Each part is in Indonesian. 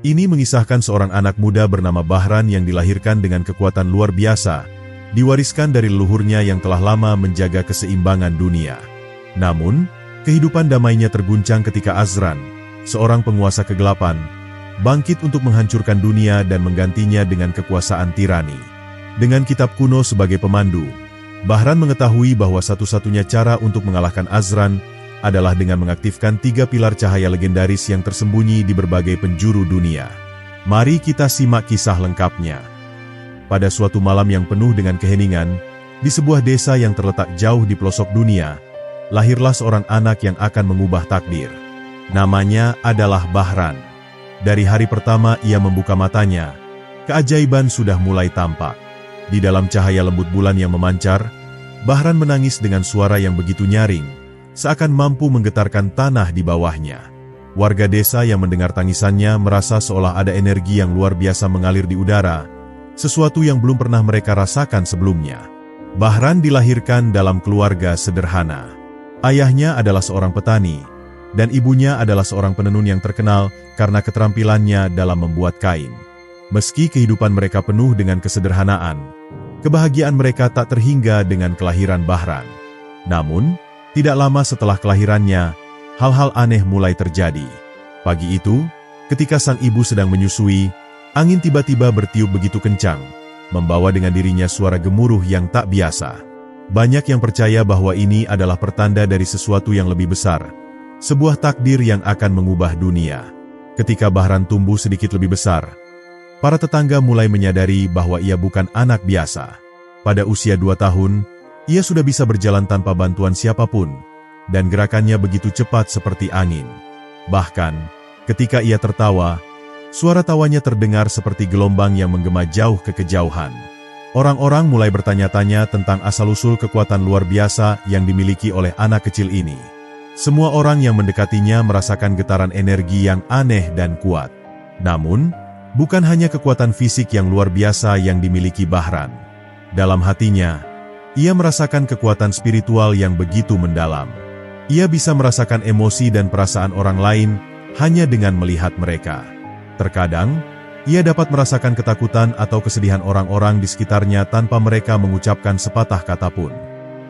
Ini mengisahkan seorang anak muda bernama Bahran yang dilahirkan dengan kekuatan luar biasa, diwariskan dari leluhurnya yang telah lama menjaga keseimbangan dunia. Namun, kehidupan damainya terguncang ketika Azran, seorang penguasa kegelapan, bangkit untuk menghancurkan dunia dan menggantinya dengan kekuasaan tirani. Dengan kitab kuno sebagai pemandu, Bahran mengetahui bahwa satu-satunya cara untuk mengalahkan Azran adalah dengan mengaktifkan 3 pilar cahaya legendaris yang tersembunyi di berbagai penjuru dunia. Mari kita simak kisah lengkapnya. Pada suatu malam yang penuh dengan keheningan, di sebuah desa yang terletak jauh di pelosok dunia, lahirlah seorang anak yang akan mengubah takdir. Namanya adalah Bahran. Dari hari pertama ia membuka matanya, keajaiban sudah mulai tampak. Di dalam cahaya lembut bulan yang memancar, Bahran menangis dengan suara yang begitu nyaring, seakan mampu menggetarkan tanah di bawahnya. Warga desa yang mendengar tangisannya merasa seolah ada energi yang luar biasa mengalir di udara, sesuatu yang belum pernah mereka rasakan sebelumnya. Bahran dilahirkan dalam keluarga sederhana. Ayahnya adalah seorang petani, dan ibunya adalah seorang penenun yang terkenal karena keterampilannya dalam membuat kain. Meski kehidupan mereka penuh dengan kesederhanaan, kebahagiaan mereka tak terhingga dengan kelahiran Bahran. Namun, tidak lama setelah kelahirannya, hal-hal aneh mulai terjadi. Pagi itu, ketika sang ibu sedang menyusui, angin tiba-tiba bertiup begitu kencang, membawa dengan dirinya suara gemuruh yang tak biasa. Banyak yang percaya bahwa ini adalah pertanda dari sesuatu yang lebih besar, sebuah takdir yang akan mengubah dunia. Ketika Bahran tumbuh sedikit lebih besar, para tetangga mulai menyadari bahwa ia bukan anak biasa. Pada usia 2 tahun, ia sudah bisa berjalan tanpa bantuan siapapun, dan gerakannya begitu cepat seperti angin. Bahkan, ketika ia tertawa, suara tawanya terdengar seperti gelombang yang menggema jauh ke kejauhan. Orang-orang mulai bertanya-tanya tentang asal-usul kekuatan luar biasa yang dimiliki oleh anak kecil ini. Semua orang yang mendekatinya merasakan getaran energi yang aneh dan kuat. Namun, bukan hanya kekuatan fisik yang luar biasa yang dimiliki Bahran. Dalam hatinya, ia merasakan kekuatan spiritual yang begitu mendalam. Ia bisa merasakan emosi dan perasaan orang lain hanya dengan melihat mereka. Terkadang, ia dapat merasakan ketakutan atau kesedihan orang-orang di sekitarnya tanpa mereka mengucapkan sepatah kata pun.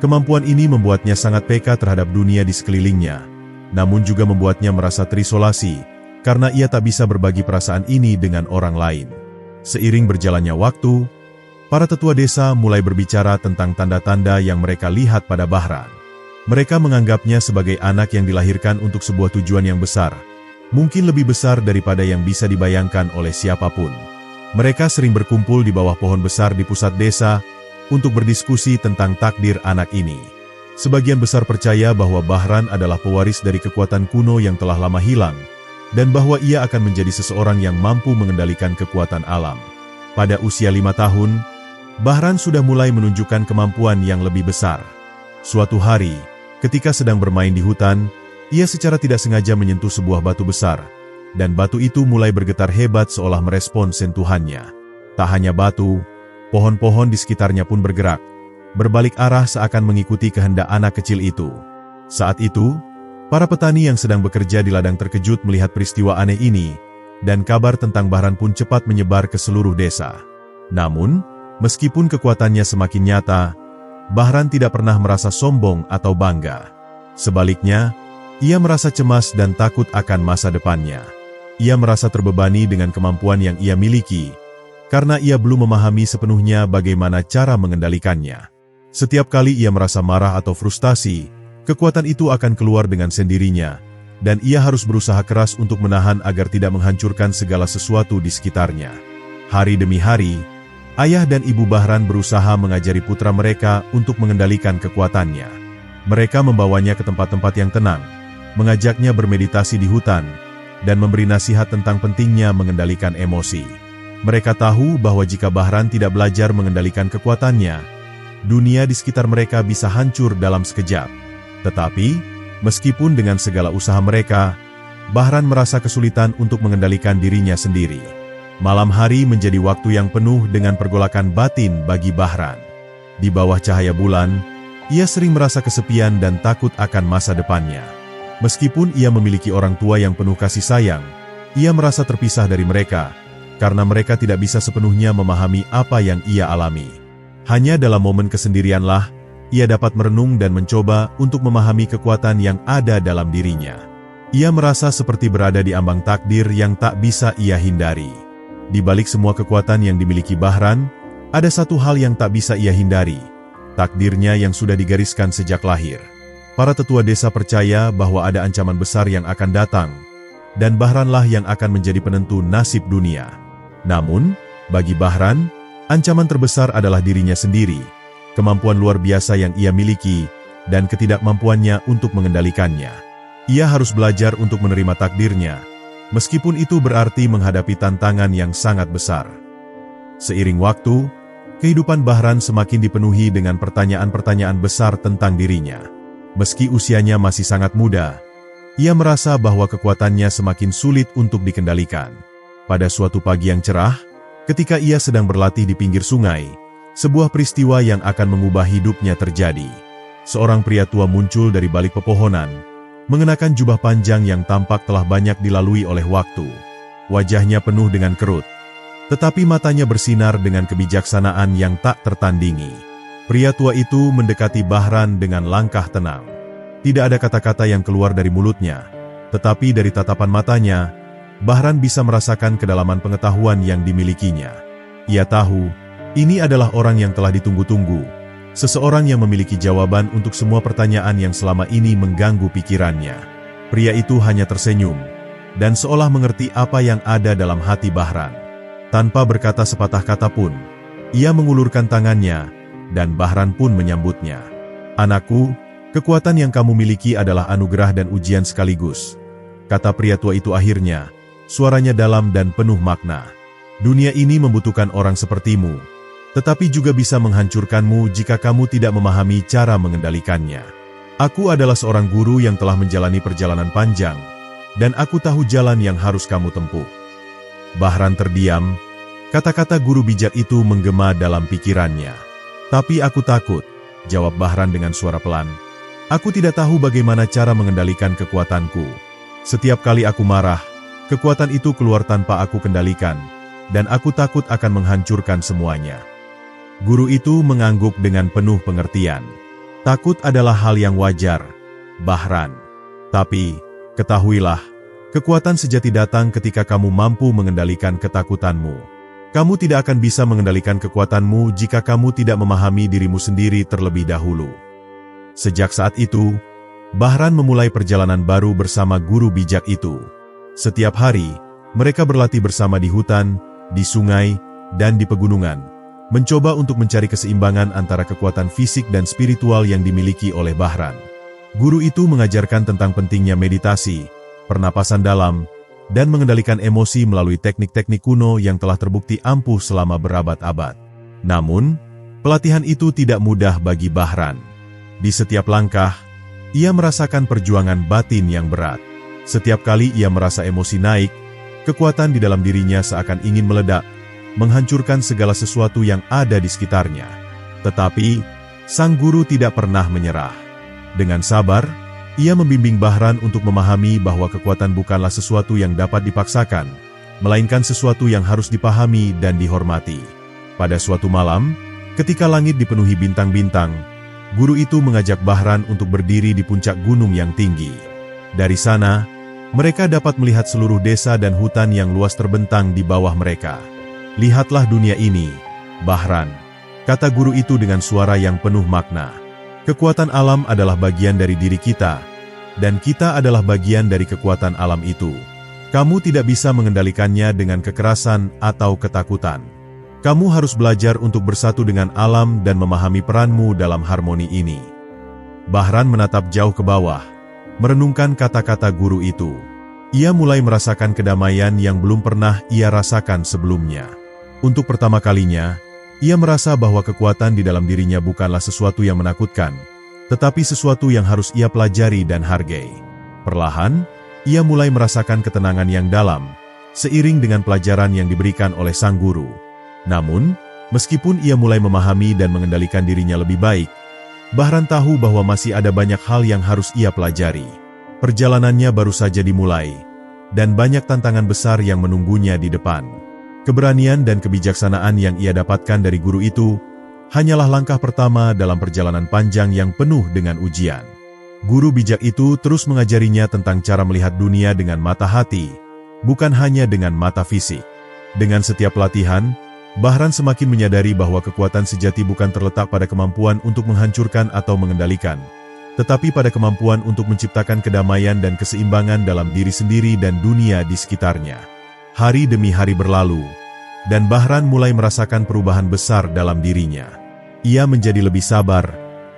Kemampuan ini membuatnya sangat peka terhadap dunia di sekelilingnya, namun juga membuatnya merasa terisolasi, karena ia tak bisa berbagi perasaan ini dengan orang lain. Seiring berjalannya waktu, para tetua desa mulai berbicara tentang tanda-tanda yang mereka lihat pada Bahran. Mereka menganggapnya sebagai anak yang dilahirkan untuk sebuah tujuan yang besar, mungkin lebih besar daripada yang bisa dibayangkan oleh siapapun. Mereka sering berkumpul di bawah pohon besar di pusat desa untuk berdiskusi tentang takdir anak ini. Sebagian besar percaya bahwa Bahran adalah pewaris dari kekuatan kuno yang telah lama hilang, dan bahwa ia akan menjadi seseorang yang mampu mengendalikan kekuatan alam. Pada usia 5 tahun, Bahran sudah mulai menunjukkan kemampuan yang lebih besar. Suatu hari, ketika sedang bermain di hutan, ia secara tidak sengaja menyentuh sebuah batu besar, dan batu itu mulai bergetar hebat seolah merespon sentuhannya. Tak hanya batu, pohon-pohon di sekitarnya pun bergerak, berbalik arah seakan mengikuti kehendak anak kecil itu. Saat itu, para petani yang sedang bekerja di ladang terkejut melihat peristiwa aneh ini, dan kabar tentang Bahran pun cepat menyebar ke seluruh desa. Namun, meskipun kekuatannya semakin nyata, Bahran tidak pernah merasa sombong atau bangga. Sebaliknya, ia merasa cemas dan takut akan masa depannya. Ia merasa terbebani dengan kemampuan yang ia miliki, karena ia belum memahami sepenuhnya bagaimana cara mengendalikannya. Setiap kali ia merasa marah atau frustasi, kekuatan itu akan keluar dengan sendirinya, dan ia harus berusaha keras untuk menahan agar tidak menghancurkan segala sesuatu di sekitarnya. Hari demi hari, ayah dan ibu Bahran berusaha mengajari putra mereka untuk mengendalikan kekuatannya. Mereka membawanya ke tempat-tempat yang tenang, mengajaknya bermeditasi di hutan, dan memberi nasihat tentang pentingnya mengendalikan emosi. Mereka tahu bahwa jika Bahran tidak belajar mengendalikan kekuatannya, dunia di sekitar mereka bisa hancur dalam sekejap. Tetapi, meskipun dengan segala usaha mereka, Bahran merasa kesulitan untuk mengendalikan dirinya sendiri. Malam hari menjadi waktu yang penuh dengan pergolakan batin bagi Bahran. Di bawah cahaya bulan, ia sering merasa kesepian dan takut akan masa depannya. Meskipun ia memiliki orang tua yang penuh kasih sayang, Ia merasa terpisah dari mereka, karena mereka tidak bisa sepenuhnya memahami apa yang ia alami. Hanya dalam momen kesendirianlah, ia dapat merenung dan mencoba untuk memahami kekuatan yang ada dalam dirinya. Ia merasa seperti berada di ambang takdir yang tak bisa ia hindari. Di balik semua kekuatan yang dimiliki Bahran, ada satu hal yang tak bisa ia hindari, takdirnya yang sudah digariskan sejak lahir. Para tetua desa percaya bahwa ada ancaman besar yang akan datang, dan Bahranlah yang akan menjadi penentu nasib dunia. Namun, bagi Bahran, ancaman terbesar adalah dirinya sendiri, kemampuan luar biasa yang ia miliki, dan ketidakmampuannya untuk mengendalikannya. Ia harus belajar untuk menerima takdirnya, meskipun itu berarti menghadapi tantangan yang sangat besar. Seiring waktu, kehidupan Bahran semakin dipenuhi dengan pertanyaan-pertanyaan besar tentang dirinya. Meski usianya masih sangat muda, ia merasa bahwa kekuatannya semakin sulit untuk dikendalikan. Pada suatu pagi yang cerah, ketika ia sedang berlatih di pinggir sungai, sebuah peristiwa yang akan mengubah hidupnya terjadi. Seorang pria tua muncul dari balik pepohonan, mengenakan jubah panjang yang tampak telah banyak dilalui oleh waktu. Wajahnya penuh dengan kerut, tetapi matanya bersinar dengan kebijaksanaan yang tak tertandingi. Pria tua itu mendekati Bahran dengan langkah tenang. Tidak ada kata-kata yang keluar dari mulutnya, tetapi dari tatapan matanya, Bahran bisa merasakan kedalaman pengetahuan yang dimilikinya. Ia tahu, ini adalah orang yang telah ditunggu-tunggu, seseorang yang memiliki jawaban untuk semua pertanyaan yang selama ini mengganggu pikirannya. Pria itu hanya tersenyum, dan seolah mengerti apa yang ada dalam hati Bahran. Tanpa berkata sepatah kata pun, ia mengulurkan tangannya, dan Bahran pun menyambutnya. "Anakku, kekuatan yang kamu miliki adalah anugerah dan ujian sekaligus," kata pria tua itu akhirnya, suaranya dalam dan penuh makna. "Dunia ini membutuhkan orang sepertimu, tetapi juga bisa menghancurkanmu jika kamu tidak memahami cara mengendalikannya. Aku adalah seorang guru yang telah menjalani perjalanan panjang, dan aku tahu jalan yang harus kamu tempuh." Bahran terdiam, kata-kata guru bijak itu menggema dalam pikirannya. "Tapi aku takut," jawab Bahran dengan suara pelan. "Aku tidak tahu bagaimana cara mengendalikan kekuatanku. Setiap kali aku marah, kekuatan itu keluar tanpa aku kendalikan, dan aku takut akan menghancurkan semuanya." Guru itu mengangguk dengan penuh pengertian. "Takut adalah hal yang wajar, Bahran. Tapi, ketahuilah, kekuatan sejati datang ketika kamu mampu mengendalikan ketakutanmu. Kamu tidak akan bisa mengendalikan kekuatanmu jika kamu tidak memahami dirimu sendiri terlebih dahulu." Sejak saat itu, Bahran memulai perjalanan baru bersama guru bijak itu. Setiap hari, mereka berlatih bersama di hutan, di sungai, dan di pegunungan, mencoba untuk mencari keseimbangan antara kekuatan fisik dan spiritual yang dimiliki oleh Bahran. Guru itu mengajarkan tentang pentingnya meditasi, pernapasan dalam, dan mengendalikan emosi melalui teknik-teknik kuno yang telah terbukti ampuh selama berabad-abad. Namun, pelatihan itu tidak mudah bagi Bahran. Di setiap langkah, ia merasakan perjuangan batin yang berat. Setiap kali ia merasa emosi naik, kekuatan di dalam dirinya seakan ingin meledak, menghancurkan segala sesuatu yang ada di sekitarnya. Tetapi, sang guru tidak pernah menyerah. Dengan sabar, ia membimbing Bahran untuk memahami bahwa kekuatan bukanlah sesuatu yang dapat dipaksakan, melainkan sesuatu yang harus dipahami dan dihormati. Pada suatu malam, ketika langit dipenuhi bintang-bintang, guru itu mengajak Bahran untuk berdiri di puncak gunung yang tinggi. Dari sana, mereka dapat melihat seluruh desa dan hutan yang luas terbentang di bawah mereka. "Lihatlah dunia ini, Bahran," kata guru itu dengan suara yang penuh makna. "Kekuatan alam adalah bagian dari diri kita, dan kita adalah bagian dari kekuatan alam itu. Kamu tidak bisa mengendalikannya dengan kekerasan atau ketakutan. Kamu harus belajar untuk bersatu dengan alam dan memahami peranmu dalam harmoni ini." Bahran menatap jauh ke bawah, merenungkan kata-kata guru itu. Ia mulai merasakan kedamaian yang belum pernah ia rasakan sebelumnya. Untuk pertama kalinya, ia merasa bahwa kekuatan di dalam dirinya bukanlah sesuatu yang menakutkan, tetapi sesuatu yang harus ia pelajari dan hargai. Perlahan, ia mulai merasakan ketenangan yang dalam, seiring dengan pelajaran yang diberikan oleh sang guru. Namun, meskipun ia mulai memahami dan mengendalikan dirinya lebih baik, Bahran tahu bahwa masih ada banyak hal yang harus ia pelajari. Perjalanannya baru saja dimulai, dan banyak tantangan besar yang menunggunya di depan. Keberanian dan kebijaksanaan yang ia dapatkan dari guru itu hanyalah langkah pertama dalam perjalanan panjang yang penuh dengan ujian. Guru bijak itu terus mengajarinya tentang cara melihat dunia dengan mata hati, bukan hanya dengan mata fisik. Dengan setiap pelatihan, Bahran semakin menyadari bahwa kekuatan sejati bukan terletak pada kemampuan untuk menghancurkan atau mengendalikan, tetapi pada kemampuan untuk menciptakan kedamaian dan keseimbangan dalam diri sendiri dan dunia di sekitarnya. Hari demi hari berlalu, dan Bahran mulai merasakan perubahan besar dalam dirinya. Ia menjadi lebih sabar,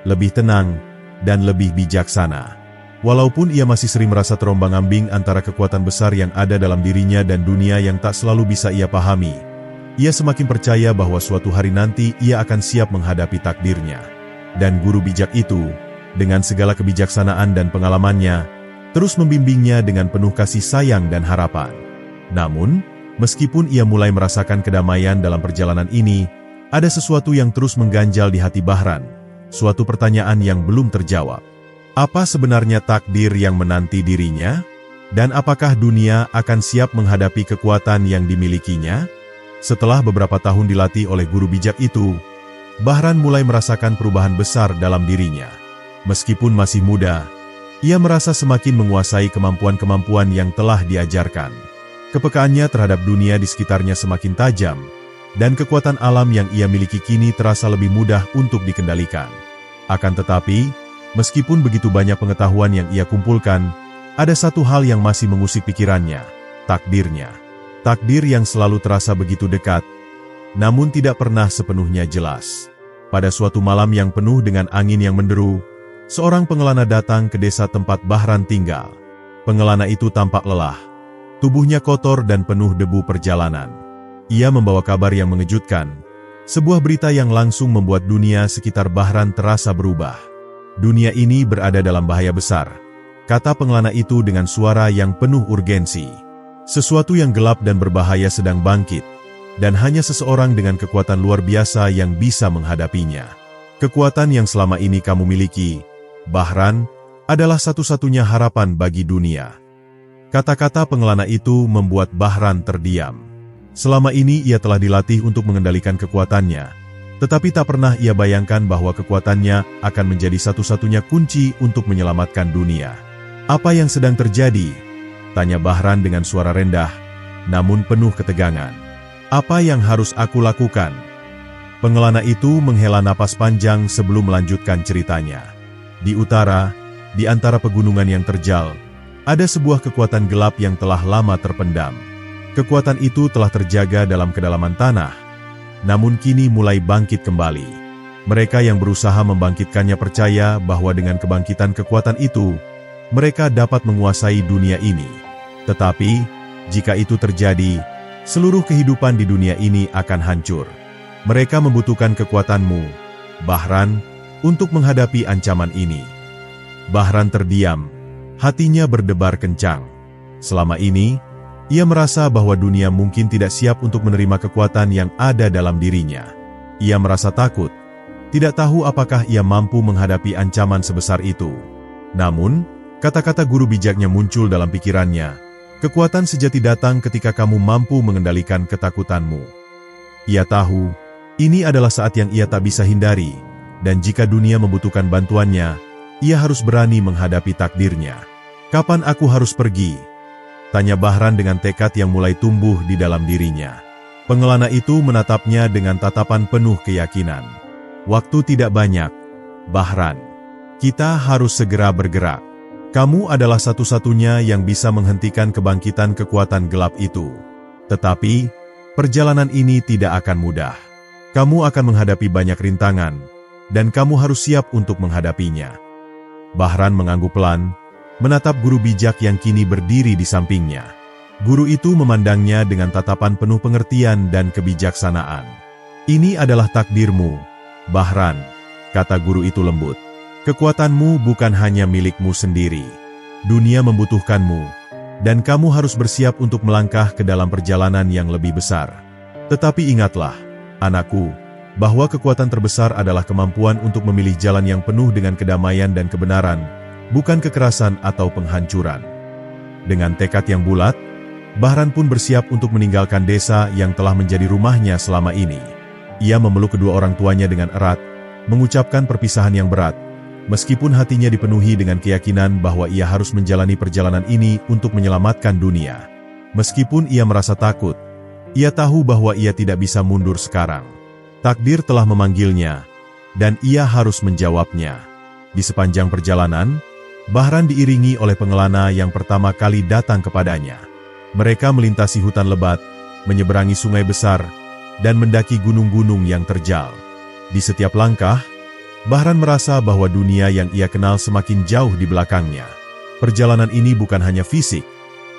lebih tenang, dan lebih bijaksana. Walaupun ia masih sering merasa terombang-ambing antara kekuatan besar yang ada dalam dirinya dan dunia yang tak selalu bisa ia pahami, ia semakin percaya bahwa suatu hari nanti ia akan siap menghadapi takdirnya. Dan guru bijak itu, dengan segala kebijaksanaan dan pengalamannya, terus membimbingnya dengan penuh kasih sayang dan harapan. Namun, meskipun ia mulai merasakan kedamaian dalam perjalanan ini, ada sesuatu yang terus mengganjal di hati Bahran, suatu pertanyaan yang belum terjawab. Apa sebenarnya takdir yang menanti dirinya? Dan apakah dunia akan siap menghadapi kekuatan yang dimilikinya? Setelah beberapa tahun dilatih oleh guru bijak itu, Bahran mulai merasakan perubahan besar dalam dirinya. Meskipun masih muda, ia merasa semakin menguasai kemampuan-kemampuan yang telah diajarkan. Kepekaannya terhadap dunia di sekitarnya semakin tajam, dan kekuatan alam yang ia miliki kini terasa lebih mudah untuk dikendalikan. Akan tetapi, meskipun begitu banyak pengetahuan yang ia kumpulkan, ada satu hal yang masih mengusik pikirannya, takdirnya. Takdir yang selalu terasa begitu dekat, namun tidak pernah sepenuhnya jelas. Pada suatu malam yang penuh dengan angin yang menderu, seorang pengelana datang ke desa tempat Bahran tinggal. Pengelana itu tampak lelah. Tubuhnya kotor dan penuh debu perjalanan. Ia membawa kabar yang mengejutkan. Sebuah berita yang langsung membuat dunia sekitar Bahran terasa berubah. Dunia ini berada dalam bahaya besar, kata pengelana itu dengan suara yang penuh urgensi. Sesuatu yang gelap dan berbahaya sedang bangkit, dan hanya seseorang dengan kekuatan luar biasa yang bisa menghadapinya. Kekuatan yang selama ini kamu miliki, Bahran, adalah satu-satunya harapan bagi dunia. Kata-kata pengelana itu membuat Bahran terdiam. Selama ini ia telah dilatih untuk mengendalikan kekuatannya, tetapi tak pernah ia bayangkan bahwa kekuatannya akan menjadi satu-satunya kunci untuk menyelamatkan dunia. Apa yang sedang terjadi? Tanya Bahran dengan suara rendah, namun penuh ketegangan. Apa yang harus aku lakukan? Pengelana itu menghela napas panjang sebelum melanjutkan ceritanya. Di utara, di antara pegunungan yang terjal, ada sebuah kekuatan gelap yang telah lama terpendam. Kekuatan itu telah terjaga dalam kedalaman tanah, namun kini mulai bangkit kembali. Mereka yang berusaha membangkitkannya percaya bahwa dengan kebangkitan kekuatan itu, mereka dapat menguasai dunia ini. Tetapi, jika itu terjadi, seluruh kehidupan di dunia ini akan hancur. Mereka membutuhkan kekuatanmu, Bahran, untuk menghadapi ancaman ini. Bahran terdiam, hatinya berdebar kencang. Selama ini, ia merasa bahwa dunia mungkin tidak siap untuk menerima kekuatan yang ada dalam dirinya. Ia merasa takut, tidak tahu apakah ia mampu menghadapi ancaman sebesar itu. Namun, kata-kata guru bijaknya muncul dalam pikirannya. Kekuatan sejati datang ketika kamu mampu mengendalikan ketakutanmu. Ia tahu, ini adalah saat yang ia tak bisa hindari, dan jika dunia membutuhkan bantuannya, ia harus berani menghadapi takdirnya. Kapan aku harus pergi? Tanya Bahran dengan tekad yang mulai tumbuh di dalam dirinya. Pengelana itu menatapnya dengan tatapan penuh keyakinan. Waktu tidak banyak, Bahran. Kita harus segera bergerak. Kamu adalah satu-satunya yang bisa menghentikan kebangkitan kekuatan gelap itu. Tetapi, perjalanan ini tidak akan mudah. Kamu akan menghadapi banyak rintangan, dan kamu harus siap untuk menghadapinya. Bahran mengangguk pelan, menatap guru bijak yang kini berdiri di sampingnya. Guru itu memandangnya dengan tatapan penuh pengertian dan kebijaksanaan. Ini adalah takdirmu, Bahran, kata guru itu lembut. Kekuatanmu bukan hanya milikmu sendiri. Dunia membutuhkanmu, dan kamu harus bersiap untuk melangkah ke dalam perjalanan yang lebih besar. Tetapi ingatlah, anakku, bahwa kekuatan terbesar adalah kemampuan untuk memilih jalan yang penuh dengan kedamaian dan kebenaran, bukan kekerasan atau penghancuran. Dengan tekad yang bulat, Bahran pun bersiap untuk meninggalkan desa yang telah menjadi rumahnya selama ini. Ia memeluk kedua orang tuanya dengan erat, mengucapkan perpisahan yang berat, meskipun hatinya dipenuhi dengan keyakinan bahwa ia harus menjalani perjalanan ini untuk menyelamatkan dunia. Meskipun ia merasa takut, ia tahu bahwa ia tidak bisa mundur sekarang. Takdir telah memanggilnya, dan ia harus menjawabnya. Di sepanjang perjalanan, Bahran diiringi oleh pengelana yang pertama kali datang kepadanya. Mereka melintasi hutan lebat, menyeberangi sungai besar, dan mendaki gunung-gunung yang terjal. Di setiap langkah, Bahran merasa bahwa dunia yang ia kenal semakin jauh di belakangnya. Perjalanan ini bukan hanya fisik,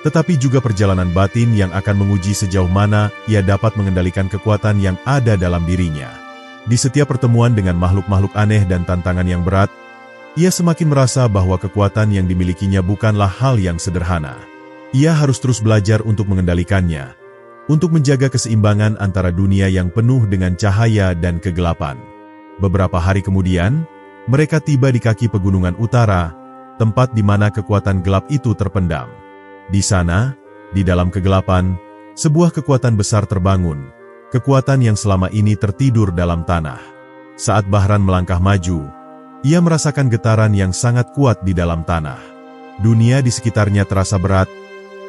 tetapi juga perjalanan batin yang akan menguji sejauh mana ia dapat mengendalikan kekuatan yang ada dalam dirinya. Di setiap pertemuan dengan makhluk-makhluk aneh dan tantangan yang berat, ia semakin merasa bahwa kekuatan yang dimilikinya bukanlah hal yang sederhana. Ia harus terus belajar untuk mengendalikannya, untuk menjaga keseimbangan antara dunia yang penuh dengan cahaya dan kegelapan. Beberapa hari kemudian, mereka tiba di kaki pegunungan utara, tempat di mana kekuatan gelap itu terpendam. Di sana, di dalam kegelapan, sebuah kekuatan besar terbangun, kekuatan yang selama ini tertidur dalam tanah. Saat Bahran melangkah maju, ia merasakan getaran yang sangat kuat di dalam tanah. Dunia di sekitarnya terasa berat,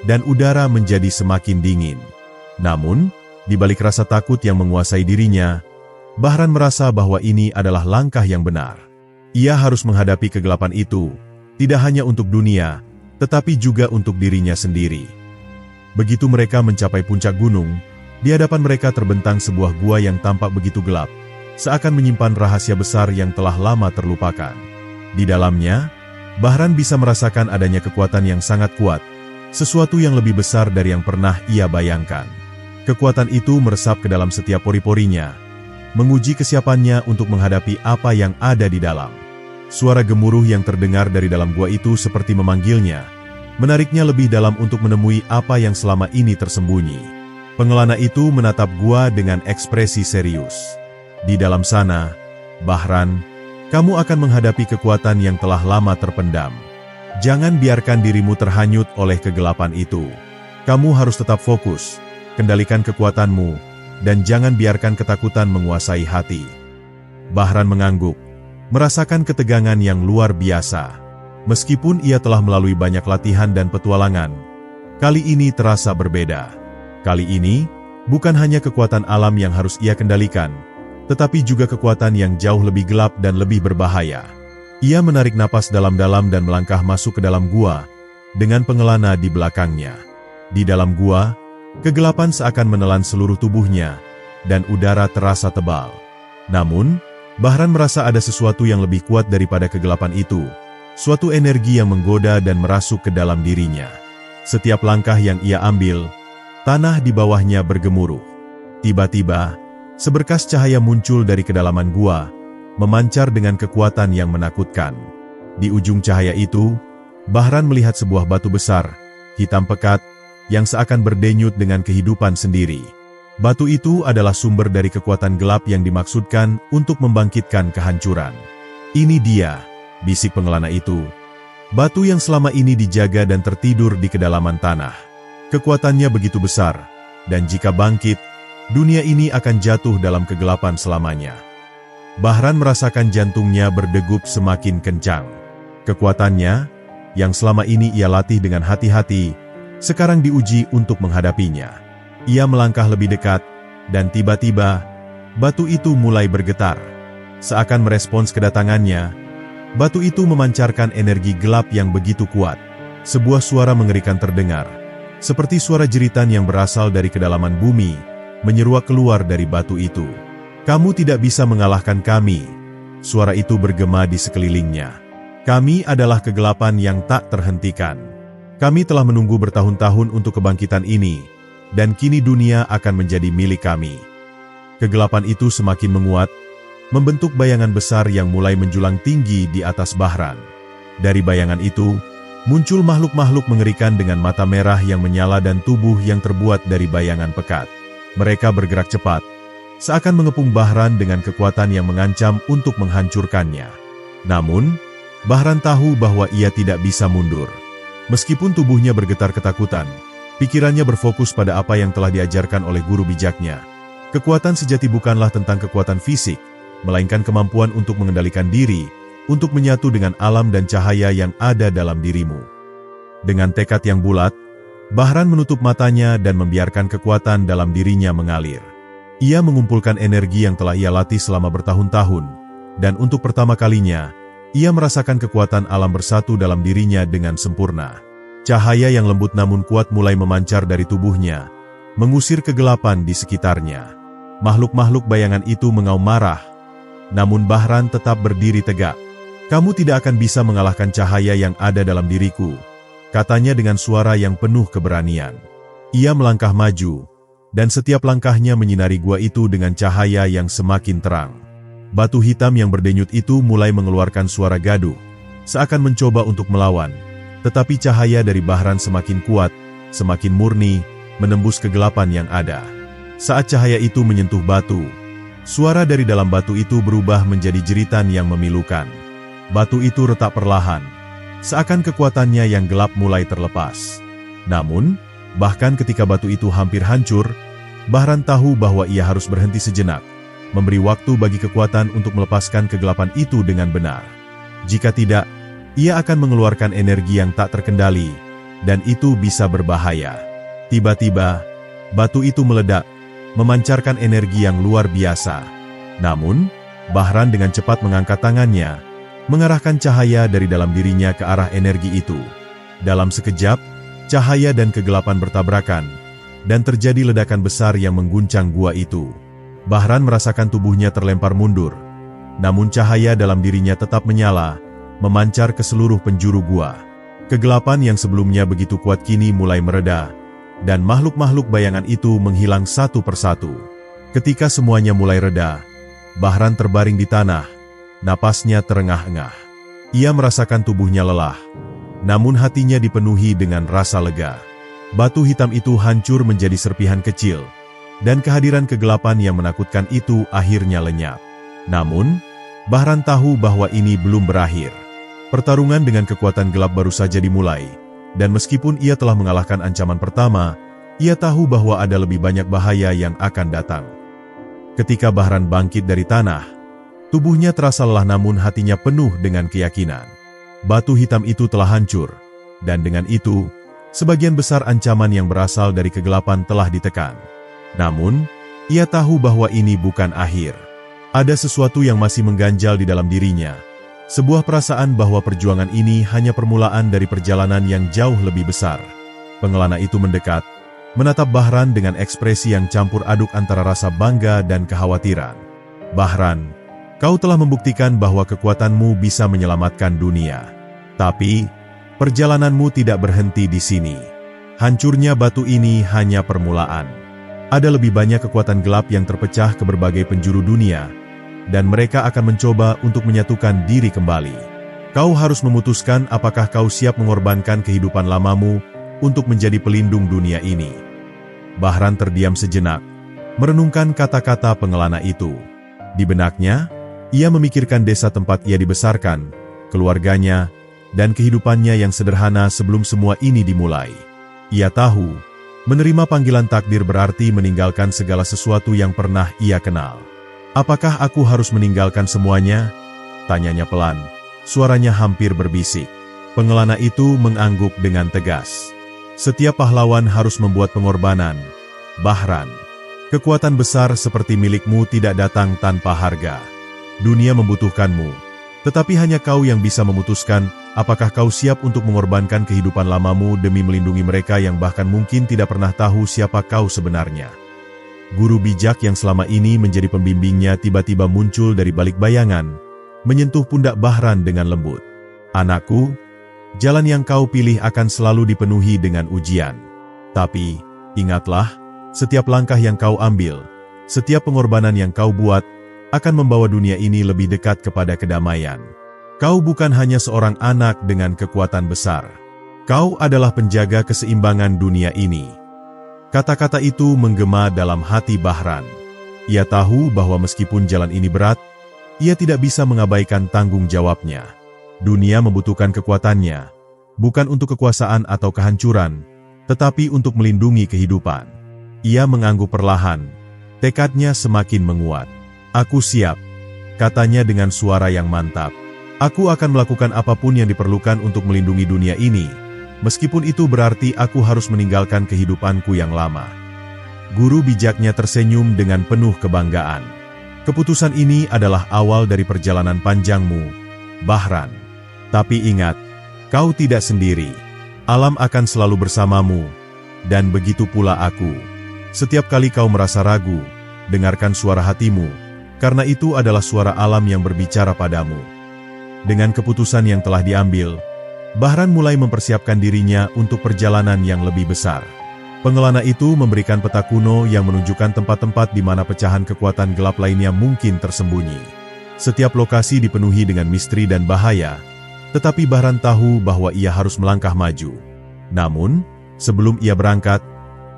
dan udara menjadi semakin dingin. Namun, di balik rasa takut yang menguasai dirinya, Bahran merasa bahwa ini adalah langkah yang benar. Ia harus menghadapi kegelapan itu, tidak hanya untuk dunia, tetapi juga untuk dirinya sendiri. Begitu mereka mencapai puncak gunung, di hadapan mereka terbentang sebuah gua yang tampak begitu gelap, seakan menyimpan rahasia besar yang telah lama terlupakan. Di dalamnya, Bahran bisa merasakan adanya kekuatan yang sangat kuat, sesuatu yang lebih besar dari yang pernah ia bayangkan. Kekuatan itu meresap ke dalam setiap pori-porinya, menguji kesiapannya untuk menghadapi apa yang ada di dalam. Suara gemuruh yang terdengar dari dalam gua itu seperti memanggilnya, menariknya lebih dalam untuk menemui apa yang selama ini tersembunyi. Pengelana itu menatap gua dengan ekspresi serius. Di dalam sana, Bahran, kamu akan menghadapi kekuatan yang telah lama terpendam. Jangan biarkan dirimu terhanyut oleh kegelapan itu. Kamu harus tetap fokus, kendalikan kekuatanmu, dan jangan biarkan ketakutan menguasai hati. Bahran mengangguk, merasakan ketegangan yang luar biasa. Meskipun ia telah melalui banyak latihan dan petualangan, kali ini terasa berbeda. Kali ini, bukan hanya kekuatan alam yang harus ia kendalikan, tetapi juga kekuatan yang jauh lebih gelap dan lebih berbahaya. Ia menarik napas dalam-dalam dan melangkah masuk ke dalam gua, dengan pengelana di belakangnya. Di dalam gua, kegelapan seakan menelan seluruh tubuhnya, dan udara terasa tebal. Namun, Bahran merasa ada sesuatu yang lebih kuat daripada kegelapan itu, suatu energi yang menggoda dan merasuk ke dalam dirinya. Setiap langkah yang ia ambil, tanah di bawahnya bergemuruh. Tiba-tiba, seberkas cahaya muncul dari kedalaman gua, memancar dengan kekuatan yang menakutkan. Di ujung cahaya itu, Bahran melihat sebuah batu besar, hitam pekat, yang seakan berdenyut dengan kehidupan sendiri. Batu itu adalah sumber dari kekuatan gelap yang dimaksudkan untuk membangkitkan kehancuran. Ini dia, bisik pengelana itu. Batu yang selama ini dijaga dan tertidur di kedalaman tanah. Kekuatannya begitu besar, dan jika bangkit, dunia ini akan jatuh dalam kegelapan selamanya. Bahran merasakan jantungnya berdegup semakin kencang. Kekuatannya, yang selama ini ia latih dengan hati-hati, sekarang diuji untuk menghadapinya. Ia melangkah lebih dekat, dan tiba-tiba, batu itu mulai bergetar. Seakan merespons kedatangannya, batu itu memancarkan energi gelap yang begitu kuat. Sebuah suara mengerikan terdengar, seperti suara jeritan yang berasal dari kedalaman bumi, menyeruak keluar dari batu itu. Kamu tidak bisa mengalahkan kami. Suara itu bergema di sekelilingnya. Kami adalah kegelapan yang tak terhentikan. Kami telah menunggu bertahun-tahun untuk kebangkitan ini, dan kini dunia akan menjadi milik kami. Kegelapan itu semakin menguat, membentuk bayangan besar yang mulai menjulang tinggi di atas Bahran. Dari bayangan itu, muncul makhluk-makhluk mengerikan dengan mata merah yang menyala dan tubuh yang terbuat dari bayangan pekat. Mereka bergerak cepat, seakan mengepung Bahran dengan kekuatan yang mengancam untuk menghancurkannya. Namun, Bahran tahu bahwa ia tidak bisa mundur. Meskipun tubuhnya bergetar ketakutan, pikirannya berfokus pada apa yang telah diajarkan oleh guru bijaknya. Kekuatan sejati bukanlah tentang kekuatan fisik, melainkan kemampuan untuk mengendalikan diri, untuk menyatu dengan alam dan cahaya yang ada dalam dirimu. Dengan tekad yang bulat, Bahran menutup matanya dan membiarkan kekuatan dalam dirinya mengalir. Ia mengumpulkan energi yang telah ia latih selama bertahun-tahun, dan untuk pertama kalinya, ia merasakan kekuatan alam bersatu dalam dirinya dengan sempurna. Cahaya yang lembut namun kuat mulai memancar dari tubuhnya, mengusir kegelapan di sekitarnya. Makhluk-makhluk bayangan itu mengaum marah, namun Bahran tetap berdiri tegak. "Kamu tidak akan bisa mengalahkan cahaya yang ada dalam diriku," katanya dengan suara yang penuh keberanian. Ia melangkah maju, dan setiap langkahnya menyinari gua itu dengan cahaya yang semakin terang. Batu hitam yang berdenyut itu mulai mengeluarkan suara gaduh, seakan mencoba untuk melawan. Tetapi cahaya dari Bahran semakin kuat, semakin murni, menembus kegelapan yang ada. Saat cahaya itu menyentuh batu, suara dari dalam batu itu berubah menjadi jeritan yang memilukan. Batu itu retak perlahan, seakan kekuatannya yang gelap mulai terlepas. Namun, bahkan ketika batu itu hampir hancur, Bahran tahu bahwa ia harus berhenti sejenak, memberi waktu bagi kekuatan untuk melepaskan kegelapan itu dengan benar. Jika tidak, ia akan mengeluarkan energi yang tak terkendali, dan itu bisa berbahaya. Tiba-tiba, batu itu meledak, memancarkan energi yang luar biasa. Namun, Bahran dengan cepat mengangkat tangannya, mengarahkan cahaya dari dalam dirinya ke arah energi itu. Dalam sekejap, cahaya dan kegelapan bertabrakan, dan terjadi ledakan besar yang mengguncang gua itu. Bahran merasakan tubuhnya terlempar mundur, namun cahaya dalam dirinya tetap menyala, memancar ke seluruh penjuru gua. Kegelapan yang sebelumnya begitu kuat kini mulai mereda, dan makhluk-makhluk bayangan itu menghilang satu persatu. Ketika semuanya mulai reda, Bahran terbaring di tanah, napasnya terengah-engah. Ia merasakan tubuhnya lelah, namun hatinya dipenuhi dengan rasa lega. Batu hitam itu hancur menjadi serpihan kecil, dan kehadiran kegelapan yang menakutkan itu akhirnya lenyap. Namun, Bahran tahu bahwa ini belum berakhir. Pertarungan dengan kekuatan gelap baru saja dimulai, dan meskipun ia telah mengalahkan ancaman pertama, ia tahu bahwa ada lebih banyak bahaya yang akan datang. Ketika Bahran bangkit dari tanah, tubuhnya terasa lelah namun hatinya penuh dengan keyakinan. Batu hitam itu telah hancur, dan dengan itu, sebagian besar ancaman yang berasal dari kegelapan telah ditekan. Namun, ia tahu bahwa ini bukan akhir. Ada sesuatu yang masih mengganjal di dalam dirinya. Sebuah perasaan bahwa perjuangan ini hanya permulaan dari perjalanan yang jauh lebih besar. Pengelana itu mendekat, menatap Bahran dengan ekspresi yang campur aduk antara rasa bangga dan kekhawatiran. "Bahran, kau telah membuktikan bahwa kekuatanmu bisa menyelamatkan dunia. Tapi, perjalananmu tidak berhenti di sini. Hancurnya batu ini hanya permulaan. Ada lebih banyak kekuatan gelap yang terpecah ke berbagai penjuru dunia, dan mereka akan mencoba untuk menyatukan diri kembali. Kau harus memutuskan apakah kau siap mengorbankan kehidupan lamamu untuk menjadi pelindung dunia ini." Bahran terdiam sejenak, merenungkan kata-kata pengelana itu. Di benaknya, ia memikirkan desa tempat ia dibesarkan, keluarganya, dan kehidupannya yang sederhana sebelum semua ini dimulai. Ia tahu, menerima panggilan takdir berarti meninggalkan segala sesuatu yang pernah ia kenal. "Apakah aku harus meninggalkan semuanya?" tanyanya pelan, suaranya hampir berbisik. Pengelana itu mengangguk dengan tegas. "Setiap pahlawan harus membuat pengorbanan, Bahran. Kekuatan besar seperti milikmu tidak datang tanpa harga. Dunia membutuhkanmu, tetapi hanya kau yang bisa memutuskan apakah kau siap untuk mengorbankan kehidupan lamamu demi melindungi mereka yang bahkan mungkin tidak pernah tahu siapa kau sebenarnya." Guru bijak yang selama ini menjadi pembimbingnya tiba-tiba muncul dari balik bayangan, menyentuh pundak Bahran dengan lembut. "Anakku, jalan yang kau pilih akan selalu dipenuhi dengan ujian. Tapi, ingatlah, setiap langkah yang kau ambil, setiap pengorbanan yang kau buat, akan membawa dunia ini lebih dekat kepada kedamaian. Kau bukan hanya seorang anak dengan kekuatan besar. Kau adalah penjaga keseimbangan dunia ini." Kata-kata itu menggema dalam hati Bahran. Ia tahu bahwa meskipun jalan ini berat, ia tidak bisa mengabaikan tanggung jawabnya. Dunia membutuhkan kekuatannya, bukan untuk kekuasaan atau kehancuran, tetapi untuk melindungi kehidupan. Ia mengangguk perlahan, tekadnya semakin menguat. "Aku siap," katanya dengan suara yang mantap. "Aku akan melakukan apapun yang diperlukan untuk melindungi dunia ini, meskipun itu berarti aku harus meninggalkan kehidupanku yang lama." Guru bijaknya tersenyum dengan penuh kebanggaan. "Keputusan ini adalah awal dari perjalanan panjangmu, Bahran. Tapi ingat, kau tidak sendiri. Alam akan selalu bersamamu, dan begitu pula aku. Setiap kali kau merasa ragu, dengarkan suara hatimu, karena itu adalah suara alam yang berbicara padamu." Dengan keputusan yang telah diambil, Bahran mulai mempersiapkan dirinya untuk perjalanan yang lebih besar. Pengelana itu memberikan peta kuno yang menunjukkan tempat-tempat di mana pecahan kekuatan gelap lainnya mungkin tersembunyi. Setiap lokasi dipenuhi dengan misteri dan bahaya, tetapi Bahran tahu bahwa ia harus melangkah maju. Namun, sebelum ia berangkat,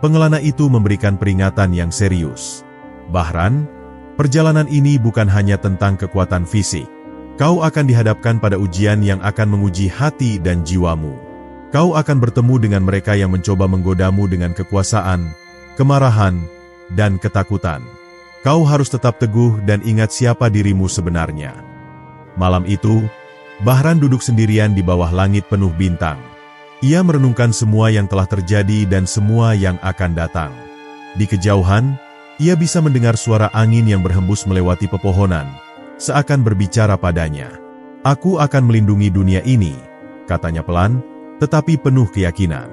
pengelana itu memberikan peringatan yang serius. "Bahran, perjalanan ini bukan hanya tentang kekuatan fisik. Kau akan dihadapkan pada ujian yang akan menguji hati dan jiwamu. Kau akan bertemu dengan mereka yang mencoba menggodamu dengan kekuasaan, kemarahan, dan ketakutan. Kau harus tetap teguh dan ingat siapa dirimu sebenarnya." Malam itu, Bahran duduk sendirian di bawah langit penuh bintang. Ia merenungkan semua yang telah terjadi dan semua yang akan datang. Di kejauhan, ia bisa mendengar suara angin yang berhembus melewati pepohonan, seakan berbicara padanya. "Aku akan melindungi dunia ini," katanya pelan, tetapi penuh keyakinan.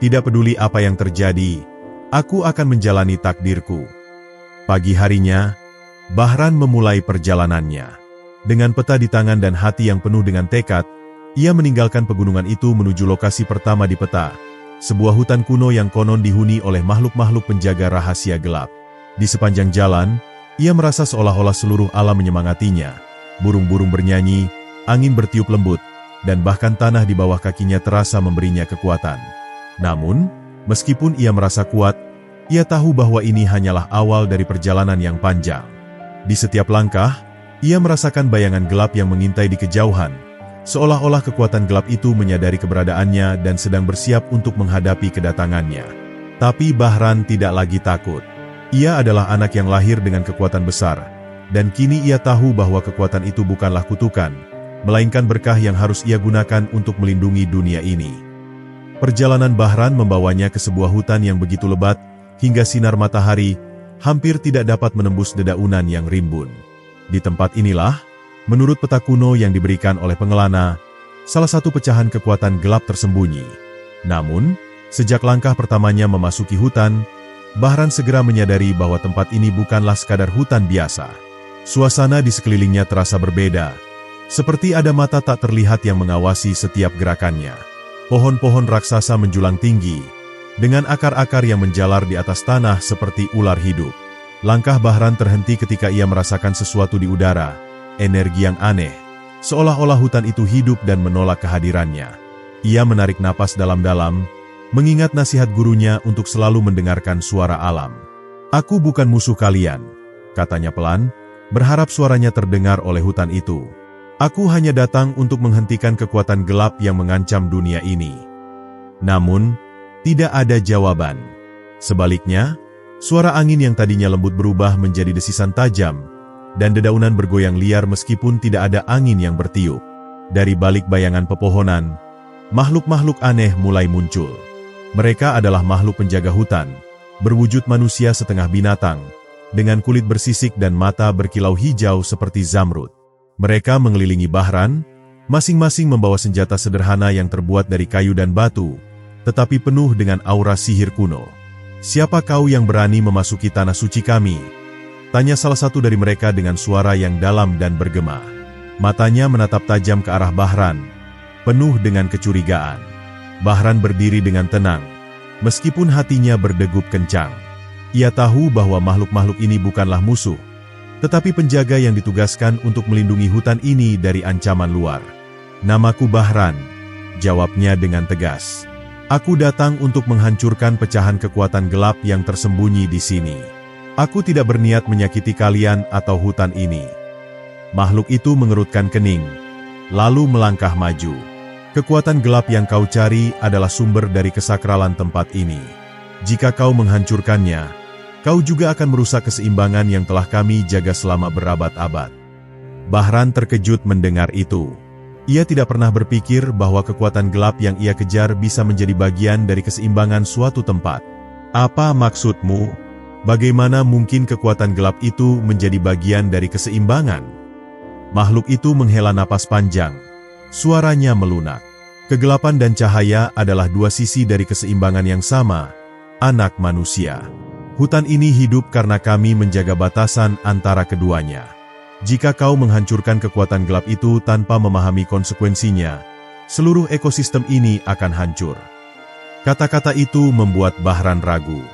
"Tidak peduli apa yang terjadi, aku akan menjalani takdirku." Pagi harinya, Bahran memulai perjalanannya. Dengan peta di tangan dan hati yang penuh dengan tekad, ia meninggalkan pegunungan itu menuju lokasi pertama di peta, sebuah hutan kuno yang konon dihuni oleh makhluk-makhluk penjaga rahasia gelap. Di sepanjang jalan, ia merasa seolah-olah seluruh alam menyemangatinya. Burung-burung bernyanyi, angin bertiup lembut, dan bahkan tanah di bawah kakinya terasa memberinya kekuatan. Namun, meskipun ia merasa kuat, ia tahu bahwa ini hanyalah awal dari perjalanan yang panjang. Di setiap langkah, ia merasakan bayangan gelap yang mengintai di kejauhan, seolah-olah kekuatan gelap itu menyadari keberadaannya dan sedang bersiap untuk menghadapi kedatangannya. Tapi Bahran tidak lagi takut. Ia adalah anak yang lahir dengan kekuatan besar, dan kini ia tahu bahwa kekuatan itu bukanlah kutukan, melainkan berkah yang harus ia gunakan untuk melindungi dunia ini. Perjalanan Bahran membawanya ke sebuah hutan yang begitu lebat, hingga sinar matahari hampir tidak dapat menembus dedaunan yang rimbun. Di tempat inilah, menurut peta kuno yang diberikan oleh pengelana, salah satu pecahan kekuatan gelap tersembunyi. Namun, sejak langkah pertamanya memasuki hutan, Bahran segera menyadari bahwa tempat ini bukanlah sekadar hutan biasa. Suasana di sekelilingnya terasa berbeda, seperti ada mata tak terlihat yang mengawasi setiap gerakannya. Pohon-pohon raksasa menjulang tinggi, dengan akar-akar yang menjalar di atas tanah seperti ular hidup. Langkah Bahran terhenti ketika ia merasakan sesuatu di udara, energi yang aneh, seolah-olah hutan itu hidup dan menolak kehadirannya. Ia menarik napas dalam-dalam, mengingat nasihat gurunya untuk selalu mendengarkan suara alam. "Aku bukan musuh kalian," katanya pelan, berharap suaranya terdengar oleh hutan itu. "Aku hanya datang untuk menghentikan kekuatan gelap yang mengancam dunia ini." Namun, tidak ada jawaban. Sebaliknya, suara angin yang tadinya lembut berubah menjadi desisan tajam, dan dedaunan bergoyang liar meskipun tidak ada angin yang bertiup. Dari balik bayangan pepohonan, makhluk-makhluk aneh mulai muncul. Mereka adalah makhluk penjaga hutan, berwujud manusia setengah binatang, dengan kulit bersisik dan mata berkilau hijau seperti zamrud. Mereka mengelilingi Bahran, masing-masing membawa senjata sederhana yang terbuat dari kayu dan batu, tetapi penuh dengan aura sihir kuno. "Siapa kau yang berani memasuki tanah suci kami?" tanya salah satu dari mereka dengan suara yang dalam dan bergema. Matanya menatap tajam ke arah Bahran, penuh dengan kecurigaan. Bahran berdiri dengan tenang, meskipun hatinya berdegup kencang. Ia tahu bahwa makhluk-makhluk ini bukanlah musuh, tetapi penjaga yang ditugaskan untuk melindungi hutan ini dari ancaman luar. "Namaku Bahran," jawabnya dengan tegas. "Aku datang untuk menghancurkan pecahan kekuatan gelap yang tersembunyi di sini. Aku tidak berniat menyakiti kalian atau hutan ini." Makhluk itu mengerutkan kening, lalu melangkah maju. Kekuatan gelap yang kau cari adalah sumber dari kesakralan tempat ini. Jika kau menghancurkannya, kau juga akan merusak keseimbangan yang telah kami jaga selama berabad-abad. Bahran terkejut mendengar itu. Ia tidak pernah berpikir bahwa kekuatan gelap yang ia kejar bisa menjadi bagian dari keseimbangan suatu tempat. Apa maksudmu? Bagaimana mungkin kekuatan gelap itu menjadi bagian dari keseimbangan? Makhluk itu menghela napas panjang. Suaranya melunak. Kegelapan dan cahaya adalah dua sisi dari keseimbangan yang sama, anak manusia. Hutan ini hidup karena kami menjaga batasan antara keduanya. Jika kau menghancurkan kekuatan gelap itu tanpa memahami konsekuensinya, seluruh ekosistem ini akan hancur. Kata-kata itu membuat Bahran ragu.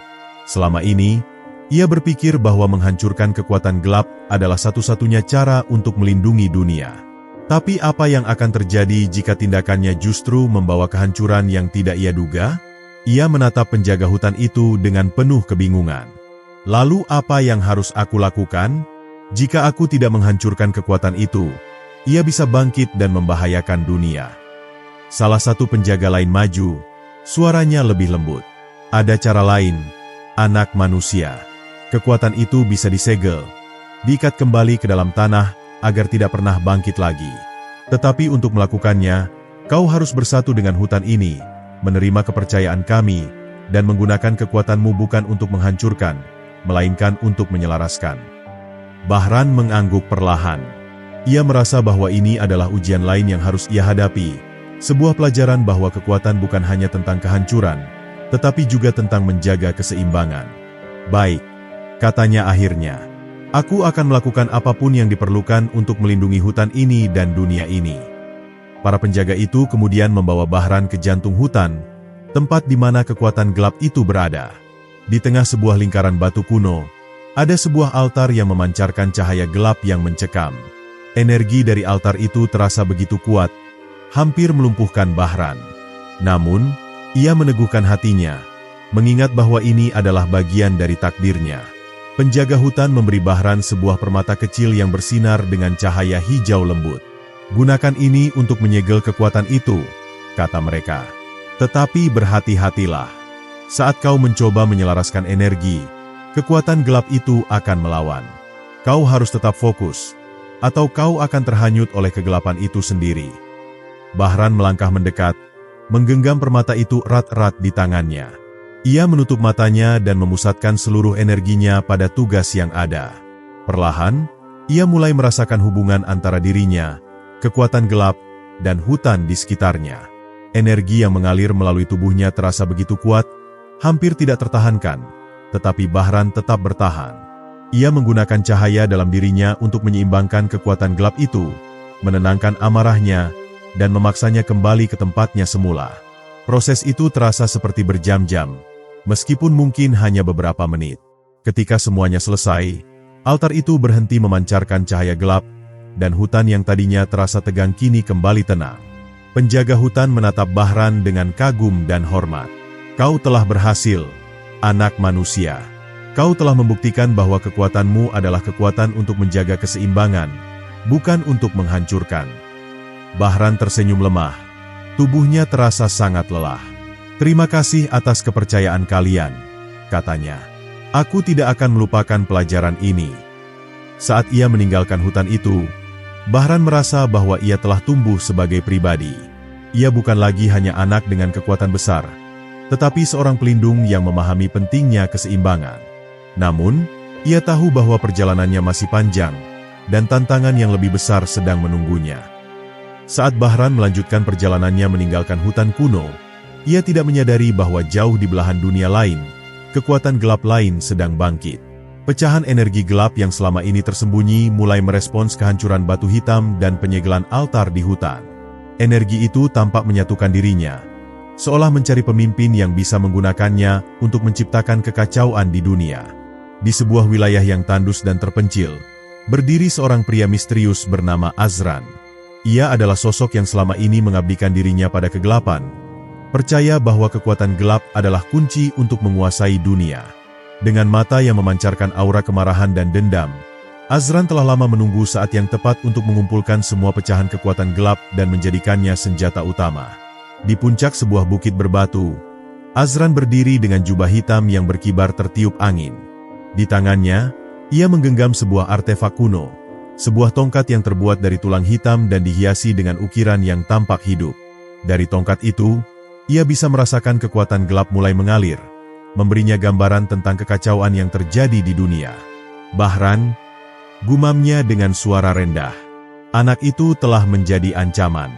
Selama ini, ia berpikir bahwa menghancurkan kekuatan gelap adalah satu-satunya cara untuk melindungi dunia. Tapi apa yang akan terjadi jika tindakannya justru membawa kehancuran yang tidak ia duga? Ia menatap penjaga hutan itu dengan penuh kebingungan. Lalu apa yang harus aku lakukan? Jika aku tidak menghancurkan kekuatan itu, ia bisa bangkit dan membahayakan dunia. Salah satu penjaga lain maju, suaranya lebih lembut. Ada cara lain, anak manusia. Kekuatan itu bisa disegel, diikat kembali ke dalam tanah, agar tidak pernah bangkit lagi. Tetapi untuk melakukannya, kau harus bersatu dengan hutan ini, menerima kepercayaan kami, dan menggunakan kekuatanmu bukan untuk menghancurkan, melainkan untuk menyelaraskan. Bahran mengangguk perlahan. Ia merasa bahwa ini adalah ujian lain yang harus ia hadapi, sebuah pelajaran bahwa kekuatan bukan hanya tentang kehancuran, tetapi juga tentang menjaga keseimbangan. Baik, katanya akhirnya. Aku akan melakukan apapun yang diperlukan untuk melindungi hutan ini dan dunia ini. Para penjaga itu kemudian membawa Bahran ke jantung hutan, tempat di mana kekuatan gelap itu berada. Di tengah sebuah lingkaran batu kuno, ada sebuah altar yang memancarkan cahaya gelap yang mencekam. Energi dari altar itu terasa begitu kuat, hampir melumpuhkan Bahran. Namun, ia meneguhkan hatinya, mengingat bahwa ini adalah bagian dari takdirnya. Penjaga hutan memberi Bahran sebuah permata kecil yang bersinar dengan cahaya hijau lembut. Gunakan ini untuk menyegel kekuatan itu, kata mereka. Tetapi berhati-hatilah. Saat kau mencoba menyelaraskan energi, kekuatan gelap itu akan melawan. Kau harus tetap fokus, atau kau akan terhanyut oleh kegelapan itu sendiri. Bahran melangkah mendekat, menggenggam permata itu erat-erat di tangannya. Ia menutup matanya dan memusatkan seluruh energinya pada tugas yang ada. Perlahan, ia mulai merasakan hubungan antara dirinya, kekuatan gelap, dan hutan di sekitarnya. Energi yang mengalir melalui tubuhnya terasa begitu kuat, hampir tidak tertahankan, tetapi Bahran tetap bertahan. Ia menggunakan cahaya dalam dirinya untuk menyeimbangkan kekuatan gelap itu, menenangkan amarahnya, dan memaksanya kembali ke tempatnya semula. Proses itu terasa seperti berjam-jam, meskipun mungkin hanya beberapa menit. Ketika semuanya selesai, altar itu berhenti memancarkan cahaya gelap, dan hutan yang tadinya terasa tegang kini kembali tenang. Penjaga hutan menatap Bahran dengan kagum dan hormat. Kau telah berhasil, anak manusia. Kau telah membuktikan bahwa kekuatanmu adalah kekuatan untuk menjaga keseimbangan, bukan untuk menghancurkan. Bahran tersenyum lemah. Tubuhnya terasa sangat lelah. Terima kasih atas kepercayaan kalian, katanya. Aku tidak akan melupakan pelajaran ini. Saat ia meninggalkan hutan itu, Bahran merasa bahwa ia telah tumbuh sebagai pribadi. Ia bukan lagi hanya anak dengan kekuatan besar, tetapi seorang pelindung yang memahami pentingnya keseimbangan. Namun, ia tahu bahwa perjalanannya masih panjang, dan tantangan yang lebih besar sedang menunggunya. Saat Bahran melanjutkan perjalanannya meninggalkan hutan kuno, ia tidak menyadari bahwa jauh di belahan dunia lain, kekuatan gelap lain sedang bangkit. Pecahan energi gelap yang selama ini tersembunyi mulai merespons kehancuran batu hitam dan penyegelan altar di hutan. Energi itu tampak menyatukan dirinya, seolah mencari pemimpin yang bisa menggunakannya untuk menciptakan kekacauan di dunia. Di sebuah wilayah yang tandus dan terpencil, berdiri seorang pria misterius bernama Azran. Ia adalah sosok yang selama ini mengabdikan dirinya pada kegelapan, percaya bahwa kekuatan gelap adalah kunci untuk menguasai dunia. Dengan mata yang memancarkan aura kemarahan dan dendam, Azran telah lama menunggu saat yang tepat untuk mengumpulkan semua pecahan kekuatan gelap dan menjadikannya senjata utama. Di puncak sebuah bukit berbatu, Azran berdiri dengan jubah hitam yang berkibar tertiup angin. Di tangannya, ia menggenggam sebuah artefak kuno, sebuah tongkat yang terbuat dari tulang hitam dan dihiasi dengan ukiran yang tampak hidup. Dari tongkat itu, ia bisa merasakan kekuatan gelap mulai mengalir, memberinya gambaran tentang kekacauan yang terjadi di dunia. Bahran, gumamnya dengan suara rendah, anak itu telah menjadi ancaman.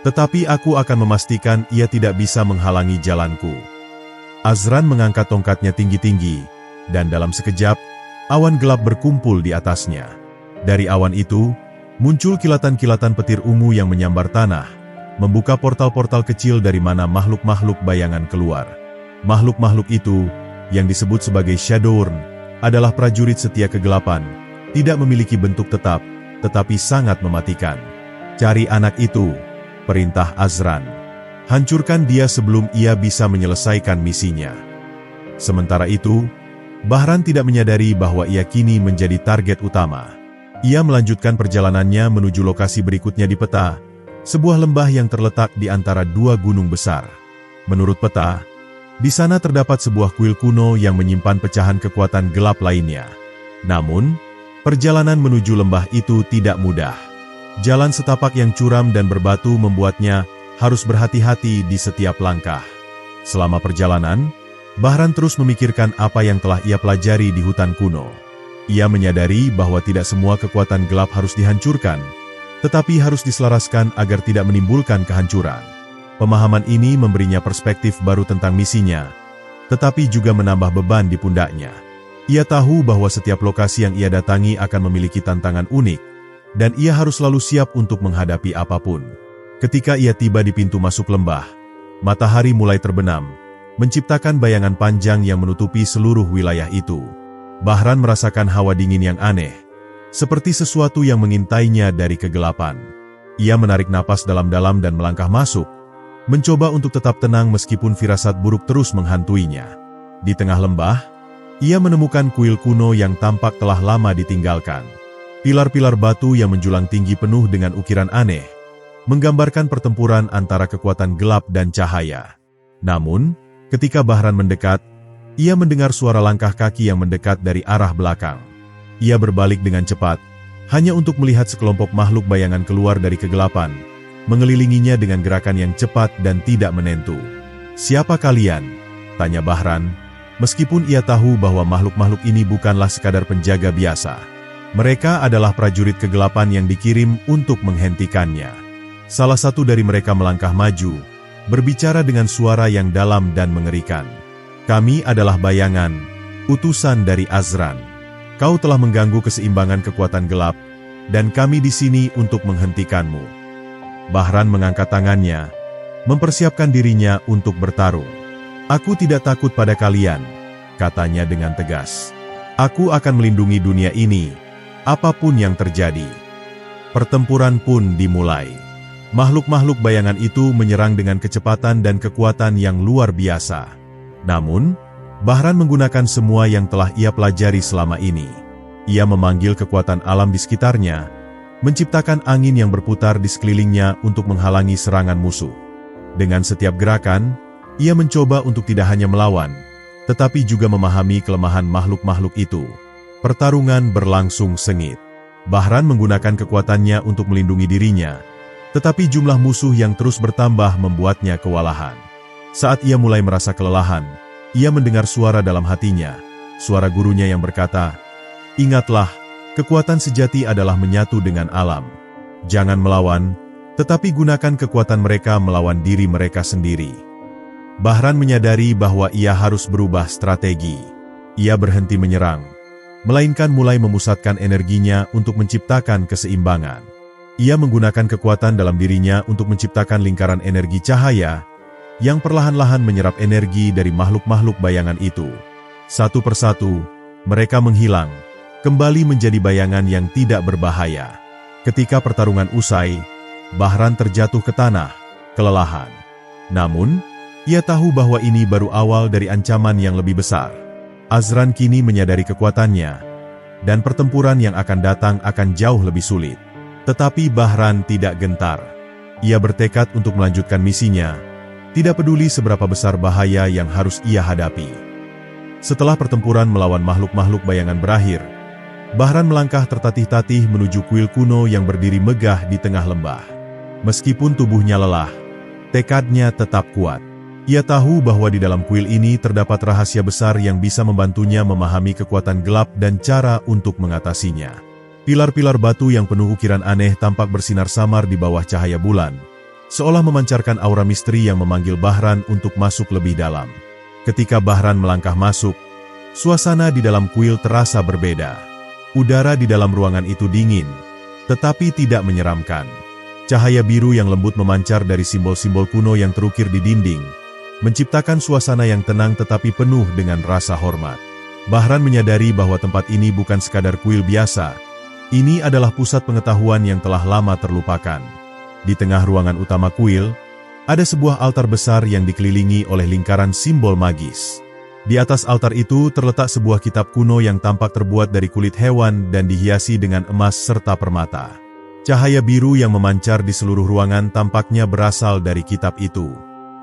Tetapi aku akan memastikan ia tidak bisa menghalangi jalanku. Azran mengangkat tongkatnya tinggi-tinggi, dan dalam sekejap, awan gelap berkumpul di atasnya. Dari awan itu, muncul kilatan-kilatan petir ungu yang menyambar tanah, membuka portal-portal kecil dari mana makhluk-makhluk bayangan keluar. Makhluk-makhluk itu, yang disebut sebagai Shadowrun, adalah prajurit setia kegelapan, tidak memiliki bentuk tetap, tetapi sangat mematikan. Cari anak itu, perintah Azran. Hancurkan dia sebelum ia bisa menyelesaikan misinya. Sementara itu, Bahran tidak menyadari bahwa ia kini menjadi target utama. Ia melanjutkan perjalanannya menuju lokasi berikutnya di peta, sebuah lembah yang terletak di antara dua gunung besar. Menurut peta, di sana terdapat sebuah kuil kuno yang menyimpan pecahan kekuatan gelap lainnya. Namun, perjalanan menuju lembah itu tidak mudah. Jalan setapak yang curam dan berbatu membuatnya harus berhati-hati di setiap langkah. Selama perjalanan, Bahran terus memikirkan apa yang telah ia pelajari di hutan kuno. Ia menyadari bahwa tidak semua kekuatan gelap harus dihancurkan, tetapi harus diselaraskan agar tidak menimbulkan kehancuran. Pemahaman ini memberinya perspektif baru tentang misinya, tetapi juga menambah beban di pundaknya. Ia tahu bahwa setiap lokasi yang ia datangi akan memiliki tantangan unik, dan ia harus selalu siap untuk menghadapi apapun. Ketika ia tiba di pintu masuk lembah, matahari mulai terbenam, menciptakan bayangan panjang yang menutupi seluruh wilayah itu. Bahran merasakan hawa dingin yang aneh, seperti sesuatu yang mengintainya dari kegelapan. Ia menarik napas dalam-dalam dan melangkah masuk, mencoba untuk tetap tenang meskipun firasat buruk terus menghantuinya. Di tengah lembah, ia menemukan kuil kuno yang tampak telah lama ditinggalkan. Pilar-pilar batu yang menjulang tinggi penuh dengan ukiran aneh, menggambarkan pertempuran antara kekuatan gelap dan cahaya. Namun, ketika Bahran mendekat, ia mendengar suara langkah kaki yang mendekat dari arah belakang. Ia berbalik dengan cepat, hanya untuk melihat sekelompok makhluk bayangan keluar dari kegelapan, mengelilinginya dengan gerakan yang cepat dan tidak menentu. "Siapa kalian?" tanya Bahran, meskipun ia tahu bahwa makhluk-makhluk ini bukanlah sekadar penjaga biasa. Mereka adalah prajurit kegelapan yang dikirim untuk menghentikannya. Salah satu dari mereka melangkah maju, berbicara dengan suara yang dalam dan mengerikan. "Kami adalah bayangan, utusan dari Azran. Kau telah mengganggu keseimbangan kekuatan gelap, dan kami di sini untuk menghentikanmu." Bahran mengangkat tangannya, mempersiapkan dirinya untuk bertarung. "Aku tidak takut pada kalian," katanya dengan tegas. "Aku akan melindungi dunia ini, apapun yang terjadi." Pertempuran pun dimulai. Makhluk-makhluk bayangan itu menyerang dengan kecepatan dan kekuatan yang luar biasa. Namun, Bahran menggunakan semua yang telah ia pelajari selama ini. Ia memanggil kekuatan alam di sekitarnya, menciptakan angin yang berputar di sekelilingnya untuk menghalangi serangan musuh. Dengan setiap gerakan, ia mencoba untuk tidak hanya melawan, tetapi juga memahami kelemahan makhluk-makhluk itu. Pertarungan berlangsung sengit. Bahran menggunakan kekuatannya untuk melindungi dirinya, tetapi jumlah musuh yang terus bertambah membuatnya kewalahan. Saat ia mulai merasa kelelahan, ia mendengar suara dalam hatinya, suara gurunya yang berkata, "Ingatlah, kekuatan sejati adalah menyatu dengan alam. Jangan melawan, tetapi gunakan kekuatan mereka melawan diri mereka sendiri." Bahran menyadari bahwa ia harus berubah strategi. Ia berhenti menyerang, melainkan mulai memusatkan energinya untuk menciptakan keseimbangan. Ia menggunakan kekuatan dalam dirinya untuk menciptakan lingkaran energi cahaya yang perlahan-lahan menyerap energi dari makhluk-makhluk bayangan itu. Satu persatu, mereka menghilang, kembali menjadi bayangan yang tidak berbahaya. Ketika pertarungan usai, Bahran terjatuh ke tanah, kelelahan. Namun, ia tahu bahwa ini baru awal dari ancaman yang lebih besar. Azran kini menyadari kekuatannya. dan pertempuran yang akan datang akan jauh lebih sulit. Tetapi Bahran tidak gentar. Ia bertekad untuk melanjutkan misinya, tidak peduli seberapa besar bahaya yang harus ia hadapi. Setelah pertempuran melawan makhluk-makhluk bayangan berakhir, Bahran melangkah tertatih-tatih menuju kuil kuno yang berdiri megah di tengah lembah. Meskipun tubuhnya lelah, tekadnya tetap kuat. Ia tahu bahwa di dalam kuil ini terdapat rahasia besar yang bisa membantunya memahami kekuatan gelap dan cara untuk mengatasinya. Pilar-pilar batu yang penuh ukiran aneh tampak bersinar samar di bawah cahaya bulan, seolah memancarkan aura misteri yang memanggil Bahran untuk masuk lebih dalam. Ketika Bahran melangkah masuk, suasana di dalam kuil terasa berbeda. Udara di dalam ruangan itu dingin, tetapi tidak menyeramkan. Cahaya biru yang lembut memancar dari simbol-simbol kuno yang terukir di dinding, menciptakan suasana yang tenang tetapi penuh dengan rasa hormat. Bahran menyadari bahwa tempat ini bukan sekadar kuil biasa. Ini adalah pusat pengetahuan yang telah lama terlupakan. Di tengah ruangan utama kuil, ada sebuah altar besar yang dikelilingi oleh lingkaran simbol magis. Di atas altar itu terletak sebuah kitab kuno yang tampak terbuat dari kulit hewan dan dihiasi dengan emas serta permata. Cahaya biru yang memancar di seluruh ruangan tampaknya berasal dari kitab itu.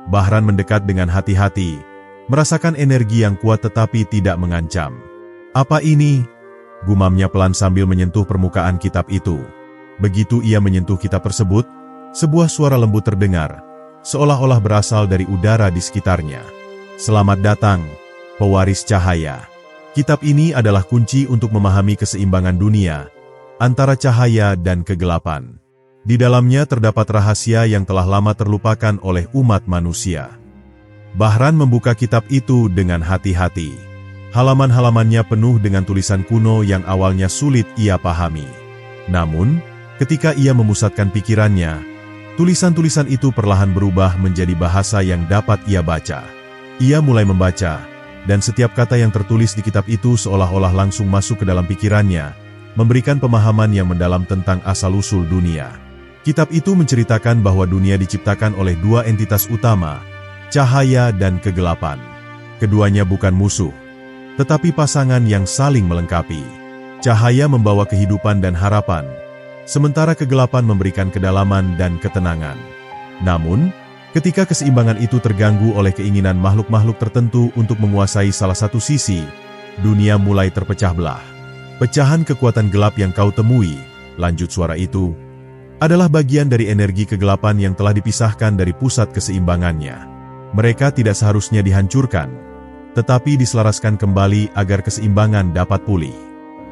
Bahran mendekat dengan hati-hati, merasakan energi yang kuat tetapi tidak mengancam. "Apa ini?" gumamnya pelan sambil menyentuh permukaan kitab itu. Begitu ia menyentuh kitab tersebut, sebuah suara lembut terdengar, seolah-olah berasal dari udara di sekitarnya. "Selamat datang, pewaris cahaya. Kitab ini adalah kunci untuk memahami keseimbangan dunia antara cahaya dan kegelapan. Di dalamnya terdapat rahasia yang telah lama terlupakan oleh umat manusia." Bahran membuka kitab itu dengan hati-hati. Halaman-halamannya penuh dengan tulisan kuno yang awalnya sulit ia pahami. Namun, ketika ia memusatkan pikirannya, tulisan-tulisan itu perlahan berubah menjadi bahasa yang dapat ia baca. Ia mulai membaca, dan setiap kata yang tertulis di kitab itu seolah-olah langsung masuk ke dalam pikirannya, memberikan pemahaman yang mendalam tentang asal-usul dunia. Kitab itu menceritakan bahwa dunia diciptakan oleh dua entitas utama, cahaya dan kegelapan. Keduanya bukan musuh, tetapi pasangan yang saling melengkapi. Cahaya membawa kehidupan dan harapan, sementara kegelapan memberikan kedalaman dan ketenangan. Namun, ketika keseimbangan itu terganggu oleh keinginan makhluk-makhluk tertentu untuk menguasai salah satu sisi, dunia mulai terpecah belah. "Pecahan kekuatan gelap yang kau temui," lanjut suara itu, "adalah bagian dari energi kegelapan yang telah dipisahkan dari pusat keseimbangannya. Mereka tidak seharusnya dihancurkan, tetapi diselaraskan kembali agar keseimbangan dapat pulih.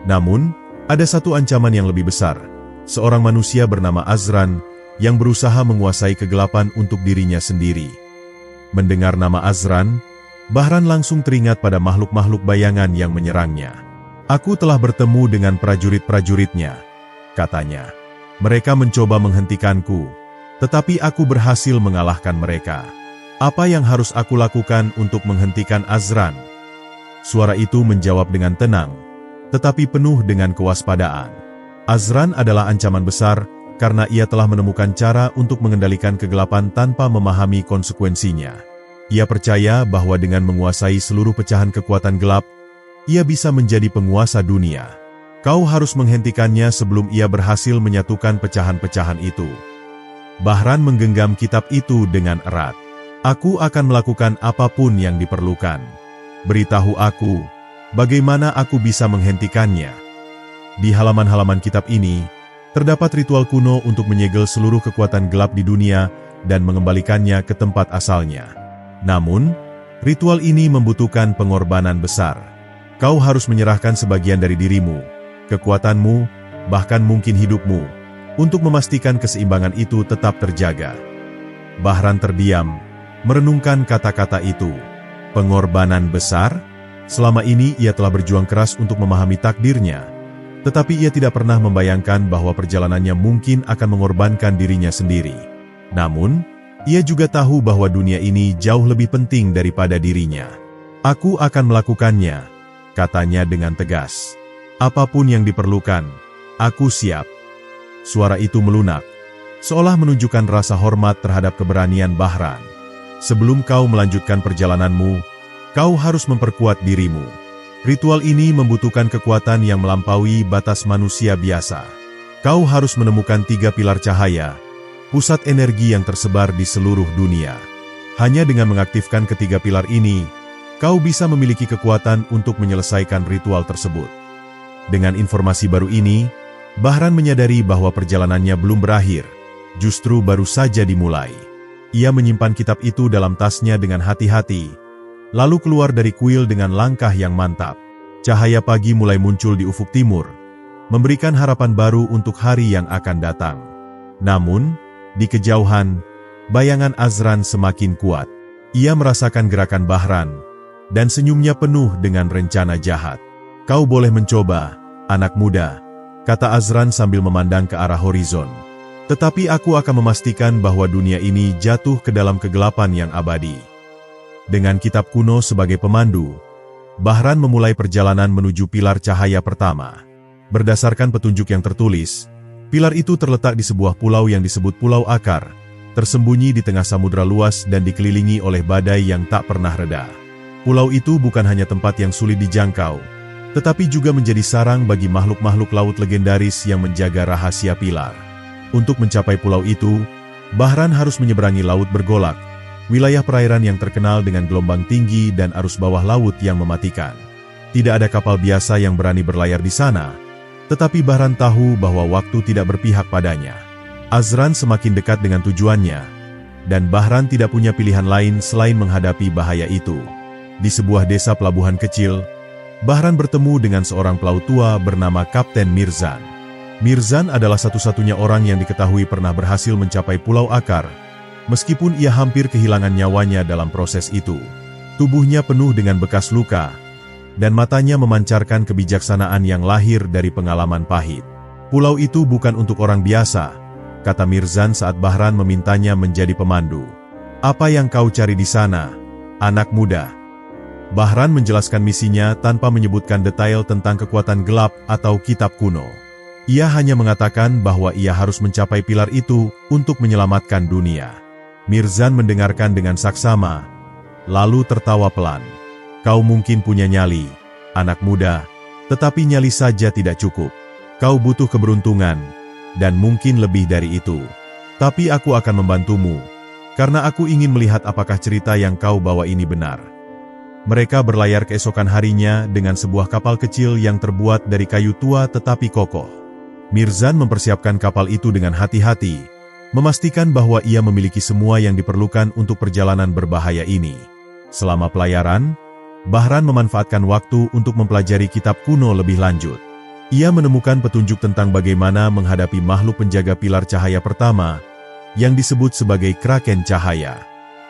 Namun, ada satu ancaman yang lebih besar, seorang manusia bernama Azran yang berusaha menguasai kegelapan untuk dirinya sendiri." Mendengar nama Azran, Bahran langsung teringat pada makhluk-makhluk bayangan yang menyerangnya. "Aku telah bertemu dengan prajurit-prajuritnya," katanya. "Mereka mencoba menghentikanku, tetapi aku berhasil mengalahkan mereka. Apa yang harus aku lakukan untuk menghentikan Azran?" Suara itu menjawab dengan tenang, tetapi penuh dengan kewaspadaan. Azran adalah ancaman besar karena ia telah menemukan cara untuk mengendalikan kegelapan tanpa memahami konsekuensinya. Ia percaya bahwa dengan menguasai seluruh pecahan kekuatan gelap, ia bisa menjadi penguasa dunia. Kau harus menghentikannya sebelum ia berhasil menyatukan pecahan-pecahan itu. Bahran menggenggam kitab itu dengan erat. "Aku akan melakukan apapun yang diperlukan. Beritahu aku, bagaimana aku bisa menghentikannya." Di halaman-halaman kitab ini, terdapat ritual kuno untuk menyegel seluruh kekuatan gelap di dunia dan mengembalikannya ke tempat asalnya. Namun, ritual ini membutuhkan pengorbanan besar. Kau harus menyerahkan sebagian dari dirimu, kekuatanmu, bahkan mungkin hidupmu, untuk memastikan keseimbangan itu tetap terjaga. Bahran terdiam, merenungkan kata-kata itu. Pengorbanan besar? Selama ini ia telah berjuang keras untuk memahami takdirnya, tetapi ia tidak pernah membayangkan bahwa perjalanannya mungkin akan mengorbankan dirinya sendiri. Namun, ia juga tahu bahwa dunia ini jauh lebih penting daripada dirinya. "Aku akan melakukannya," katanya dengan tegas. "Apapun yang diperlukan, aku siap." Suara itu melunak, seolah menunjukkan rasa hormat terhadap keberanian Bahran. "Sebelum kau melanjutkan perjalananmu, kau harus memperkuat dirimu. Ritual ini membutuhkan kekuatan yang melampaui batas manusia biasa. Kau harus menemukan 3 pilar cahaya, pusat energi yang tersebar di seluruh dunia. Hanya dengan mengaktifkan ketiga pilar ini, kau bisa memiliki kekuatan untuk menyelesaikan ritual tersebut. Dengan informasi baru ini, Bahran menyadari bahwa perjalanannya belum berakhir, justru baru saja dimulai. Ia menyimpan kitab itu dalam tasnya dengan hati-hati, lalu keluar dari kuil dengan langkah yang mantap. Cahaya pagi mulai muncul di ufuk timur, memberikan harapan baru untuk hari yang akan datang. Namun, di kejauhan, bayangan Azran semakin kuat. Ia merasakan gerakan Bahran, dan senyumnya penuh dengan rencana jahat. Kau boleh mencoba, anak muda, kata Azran sambil memandang ke arah horizon. Tetapi aku akan memastikan bahwa dunia ini jatuh ke dalam kegelapan yang abadi. Dengan kitab kuno sebagai pemandu, Bahran memulai perjalanan menuju pilar cahaya pertama. Berdasarkan petunjuk yang tertulis, pilar itu terletak di sebuah pulau yang disebut Pulau Akar, tersembunyi di tengah samudra luas dan dikelilingi oleh badai yang tak pernah reda. Pulau itu bukan hanya tempat yang sulit dijangkau, tetapi juga menjadi sarang bagi makhluk-makhluk laut legendaris yang menjaga rahasia pilar. Untuk mencapai pulau itu, Bahran harus menyeberangi laut bergolak, wilayah perairan yang terkenal dengan gelombang tinggi dan arus bawah laut yang mematikan. Tidak ada kapal biasa yang berani berlayar di sana, tetapi Bahran tahu bahwa waktu tidak berpihak padanya. Azran semakin dekat dengan tujuannya, dan Bahran tidak punya pilihan lain selain menghadapi bahaya itu. Di sebuah desa pelabuhan kecil, Bahran bertemu dengan seorang pelaut tua bernama Kapten Mirzan. Mirzan adalah satu-satunya orang yang diketahui pernah berhasil mencapai Pulau Akar, meskipun ia hampir kehilangan nyawanya dalam proses itu. Tubuhnya penuh dengan bekas luka, dan matanya memancarkan kebijaksanaan yang lahir dari pengalaman pahit. Pulau itu bukan untuk orang biasa, kata Mirzan saat Bahran memintanya menjadi pemandu. Apa yang kau cari di sana, anak muda? Bahran menjelaskan misinya tanpa menyebutkan detail tentang kekuatan gelap atau kitab kuno. Ia hanya mengatakan bahwa ia harus mencapai pilar itu untuk menyelamatkan dunia. Mirzan mendengarkan dengan saksama, lalu tertawa pelan. Kau mungkin punya nyali, anak muda, tetapi nyali saja tidak cukup. Kau butuh keberuntungan, dan mungkin lebih dari itu. Tapi aku akan membantumu, karena aku ingin melihat apakah cerita yang kau bawa ini benar. Mereka berlayar keesokan harinya dengan sebuah kapal kecil yang terbuat dari kayu tua tetapi kokoh. Mirzan mempersiapkan kapal itu dengan hati-hati, memastikan bahwa ia memiliki semua yang diperlukan untuk perjalanan berbahaya ini. Selama pelayaran, Bahran memanfaatkan waktu untuk mempelajari kitab kuno lebih lanjut. Ia menemukan petunjuk tentang bagaimana menghadapi makhluk penjaga pilar cahaya pertama, yang disebut sebagai Kraken Cahaya.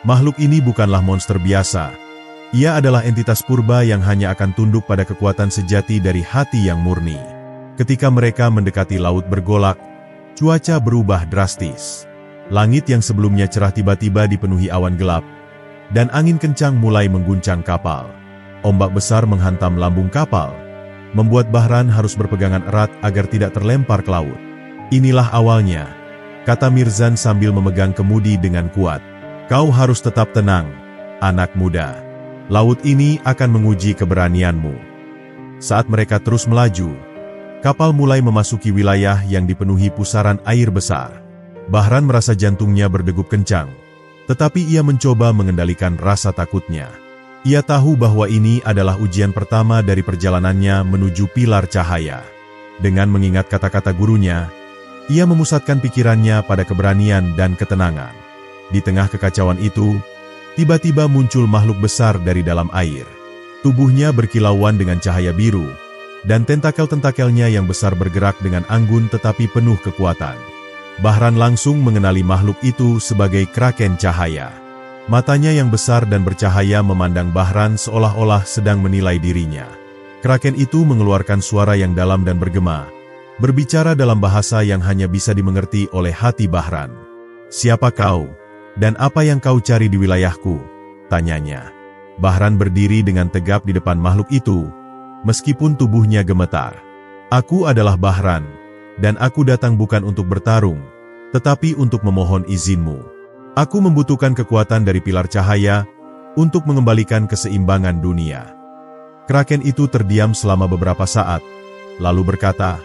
Makhluk ini bukanlah monster biasa. Ia adalah entitas purba yang hanya akan tunduk pada kekuatan sejati dari hati yang murni. Ketika mereka mendekati laut bergolak, cuaca berubah drastis. Langit yang sebelumnya cerah tiba-tiba dipenuhi awan gelap, dan angin kencang mulai mengguncang kapal. Ombak besar menghantam lambung kapal, membuat Bahran harus berpegangan erat agar tidak terlempar ke laut. Inilah awalnya, kata Mirzan sambil memegang kemudi dengan kuat. Kau harus tetap tenang, anak muda. Laut ini akan menguji keberanianmu. Saat mereka terus melaju, kapal mulai memasuki wilayah yang dipenuhi pusaran air besar. Bahran merasa jantungnya berdegup kencang, tetapi ia mencoba mengendalikan rasa takutnya. Ia tahu bahwa ini adalah ujian pertama dari perjalanannya menuju pilar cahaya. Dengan mengingat kata-kata gurunya, ia memusatkan pikirannya pada keberanian dan ketenangan. Di tengah kekacauan itu, tiba-tiba muncul makhluk besar dari dalam air. Tubuhnya berkilauan dengan cahaya biru, dan tentakel-tentakelnya yang besar bergerak dengan anggun tetapi penuh kekuatan. Bahran langsung mengenali makhluk itu sebagai Kraken Cahaya. Matanya yang besar dan bercahaya memandang Bahran seolah-olah sedang menilai dirinya. Kraken itu mengeluarkan suara yang dalam dan bergema, berbicara dalam bahasa yang hanya bisa dimengerti oleh hati Bahran. Siapa kau? Dan apa yang kau cari di wilayahku? Tanyanya. Bahran berdiri dengan tegap di depan makhluk itu, meskipun tubuhnya gemetar. Aku adalah Bahran, dan aku datang bukan untuk bertarung, tetapi untuk memohon izinmu. Aku membutuhkan kekuatan dari pilar cahaya untuk mengembalikan keseimbangan dunia. Kraken itu terdiam selama beberapa saat, lalu berkata,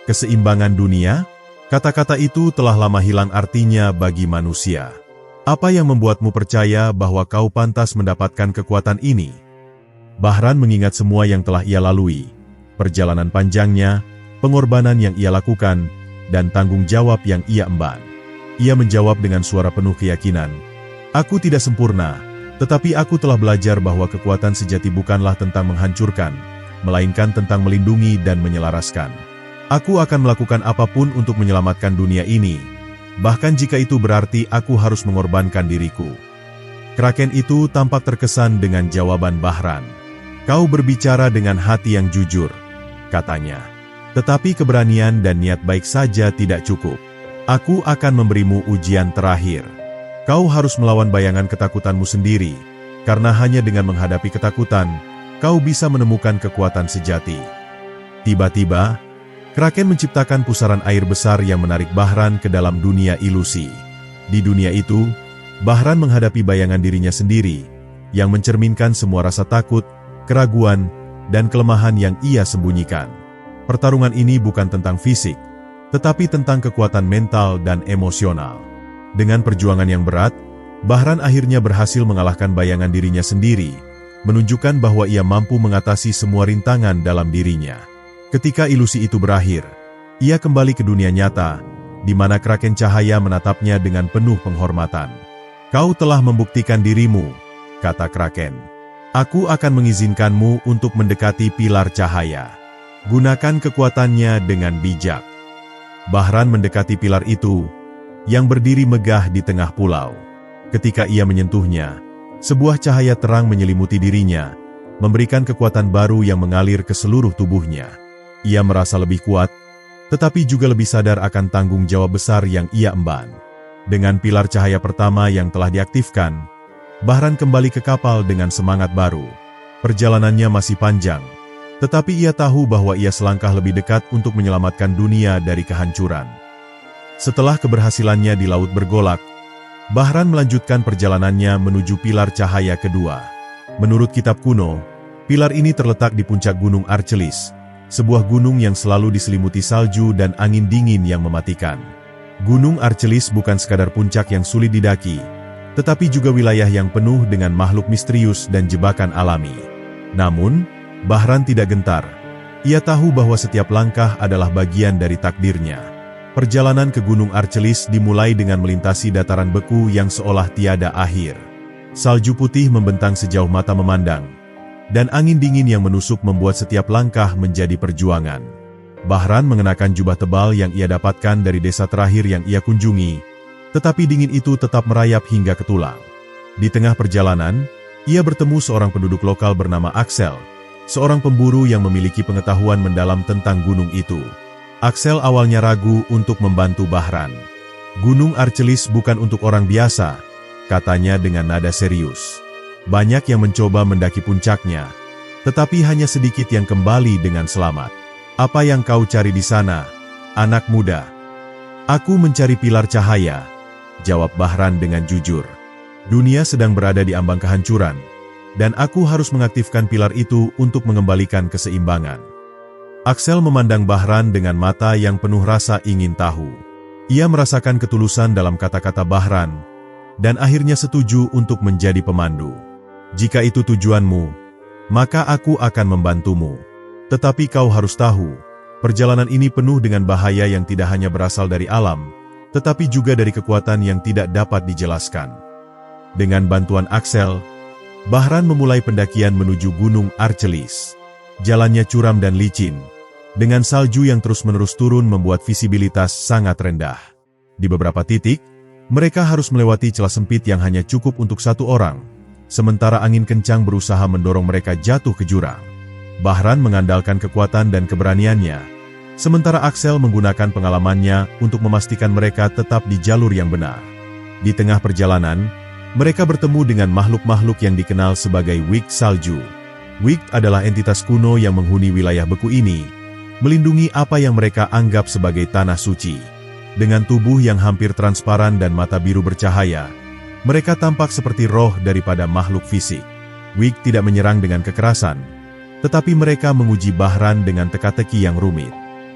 "Keseimbangan dunia?" Kata-kata itu telah lama hilang artinya bagi manusia. Apa yang membuatmu percaya bahwa kau pantas mendapatkan kekuatan ini? Bahran mengingat semua yang telah ia lalui, perjalanan panjangnya, pengorbanan yang ia lakukan, dan tanggung jawab yang ia emban. Ia menjawab dengan suara penuh keyakinan, "Aku tidak sempurna, tetapi aku telah belajar bahwa kekuatan sejati bukanlah tentang menghancurkan, melainkan tentang melindungi dan menyelaraskan. Aku akan melakukan apapun untuk menyelamatkan dunia ini, bahkan jika itu berarti aku harus mengorbankan diriku." Kraken itu tampak terkesan dengan jawaban Bahran. "Kau berbicara dengan hati yang jujur," katanya. "Tetapi keberanian dan niat baik saja tidak cukup. Aku akan memberimu ujian terakhir. Kau harus melawan bayangan ketakutanmu sendiri, karena hanya dengan menghadapi ketakutan, kau bisa menemukan kekuatan sejati." Tiba-tiba, Kraken menciptakan pusaran air besar yang menarik Bahran ke dalam dunia ilusi. Di dunia itu, Bahran menghadapi bayangan dirinya sendiri, yang mencerminkan semua rasa takut, keraguan, dan kelemahan yang ia sembunyikan. Pertarungan ini bukan tentang fisik, tetapi tentang kekuatan mental dan emosional. Dengan perjuangan yang berat, Bahran akhirnya berhasil mengalahkan bayangan dirinya sendiri, menunjukkan bahwa ia mampu mengatasi semua rintangan dalam dirinya. Ketika ilusi itu berakhir, ia kembali ke dunia nyata, di mana Kraken cahaya menatapnya dengan penuh penghormatan. "Kau telah membuktikan dirimu," kata Kraken. "Aku akan mengizinkanmu untuk mendekati pilar cahaya. Gunakan kekuatannya dengan bijak." Bahran mendekati pilar itu, yang berdiri megah di tengah pulau. Ketika ia menyentuhnya, sebuah cahaya terang menyelimuti dirinya, memberikan kekuatan baru yang mengalir ke seluruh tubuhnya. Ia merasa lebih kuat, tetapi juga lebih sadar akan tanggung jawab besar yang ia emban. Dengan pilar cahaya pertama yang telah diaktifkan, Bahran kembali ke kapal dengan semangat baru. Perjalanannya masih panjang, tetapi ia tahu bahwa ia selangkah lebih dekat untuk menyelamatkan dunia dari kehancuran. Setelah keberhasilannya di Laut Bergolak, Bahran melanjutkan perjalanannya menuju pilar cahaya kedua. Menurut kitab kuno, pilar ini terletak di puncak Gunung Archelaus, sebuah gunung yang selalu diselimuti salju dan angin dingin yang mematikan. Gunung Archelaus bukan sekadar puncak yang sulit didaki, tetapi juga wilayah yang penuh dengan makhluk misterius dan jebakan alami. Namun, Bahran tidak gentar. Ia tahu bahwa setiap langkah adalah bagian dari takdirnya. Perjalanan ke Gunung Archelaus dimulai dengan melintasi dataran beku yang seolah tiada akhir. Salju putih membentang sejauh mata memandang, dan angin dingin yang menusuk membuat setiap langkah menjadi perjuangan. Bahran mengenakan jubah tebal yang ia dapatkan dari desa terakhir yang ia kunjungi, tetapi dingin itu tetap merayap hingga ke tulang. Di tengah perjalanan, ia bertemu seorang penduduk lokal bernama Axel, seorang pemburu yang memiliki pengetahuan mendalam tentang gunung itu. Axel awalnya ragu untuk membantu Bahran. "Gunung Archelaus bukan untuk orang biasa," katanya dengan nada serius. "Banyak yang mencoba mendaki puncaknya, tetapi hanya sedikit yang kembali dengan selamat. Apa yang kau cari di sana, anak muda?" "Aku mencari pilar cahaya," jawab Bahran dengan jujur. "Dunia sedang berada di ambang kehancuran, dan aku harus mengaktifkan pilar itu untuk mengembalikan keseimbangan." Axel memandang Bahran dengan mata yang penuh rasa ingin tahu. Ia merasakan ketulusan dalam kata-kata Bahran, dan akhirnya setuju untuk menjadi pemandu. "Jika itu tujuanmu, maka aku akan membantumu. Tetapi kau harus tahu, perjalanan ini penuh dengan bahaya yang tidak hanya berasal dari alam, tetapi juga dari kekuatan yang tidak dapat dijelaskan." Dengan bantuan Axel, Bahran memulai pendakian menuju Gunung Archelaus. Jalannya curam dan licin, dengan salju yang terus-menerus turun membuat visibilitas sangat rendah. Di beberapa titik, mereka harus melewati celah sempit yang hanya cukup untuk satu orang, sementara angin kencang berusaha mendorong mereka jatuh ke jurang. Bahran mengandalkan kekuatan dan keberaniannya, sementara Axel menggunakan pengalamannya untuk memastikan mereka tetap di jalur yang benar. Di tengah perjalanan, mereka bertemu dengan makhluk-makhluk yang dikenal sebagai Wig Salju. Wig adalah entitas kuno yang menghuni wilayah beku ini, melindungi apa yang mereka anggap sebagai tanah suci. Dengan tubuh yang hampir transparan dan mata biru bercahaya, mereka tampak seperti roh daripada makhluk fisik. Wig tidak menyerang dengan kekerasan, Tetapi mereka menguji Bahran dengan teka-teki yang rumit.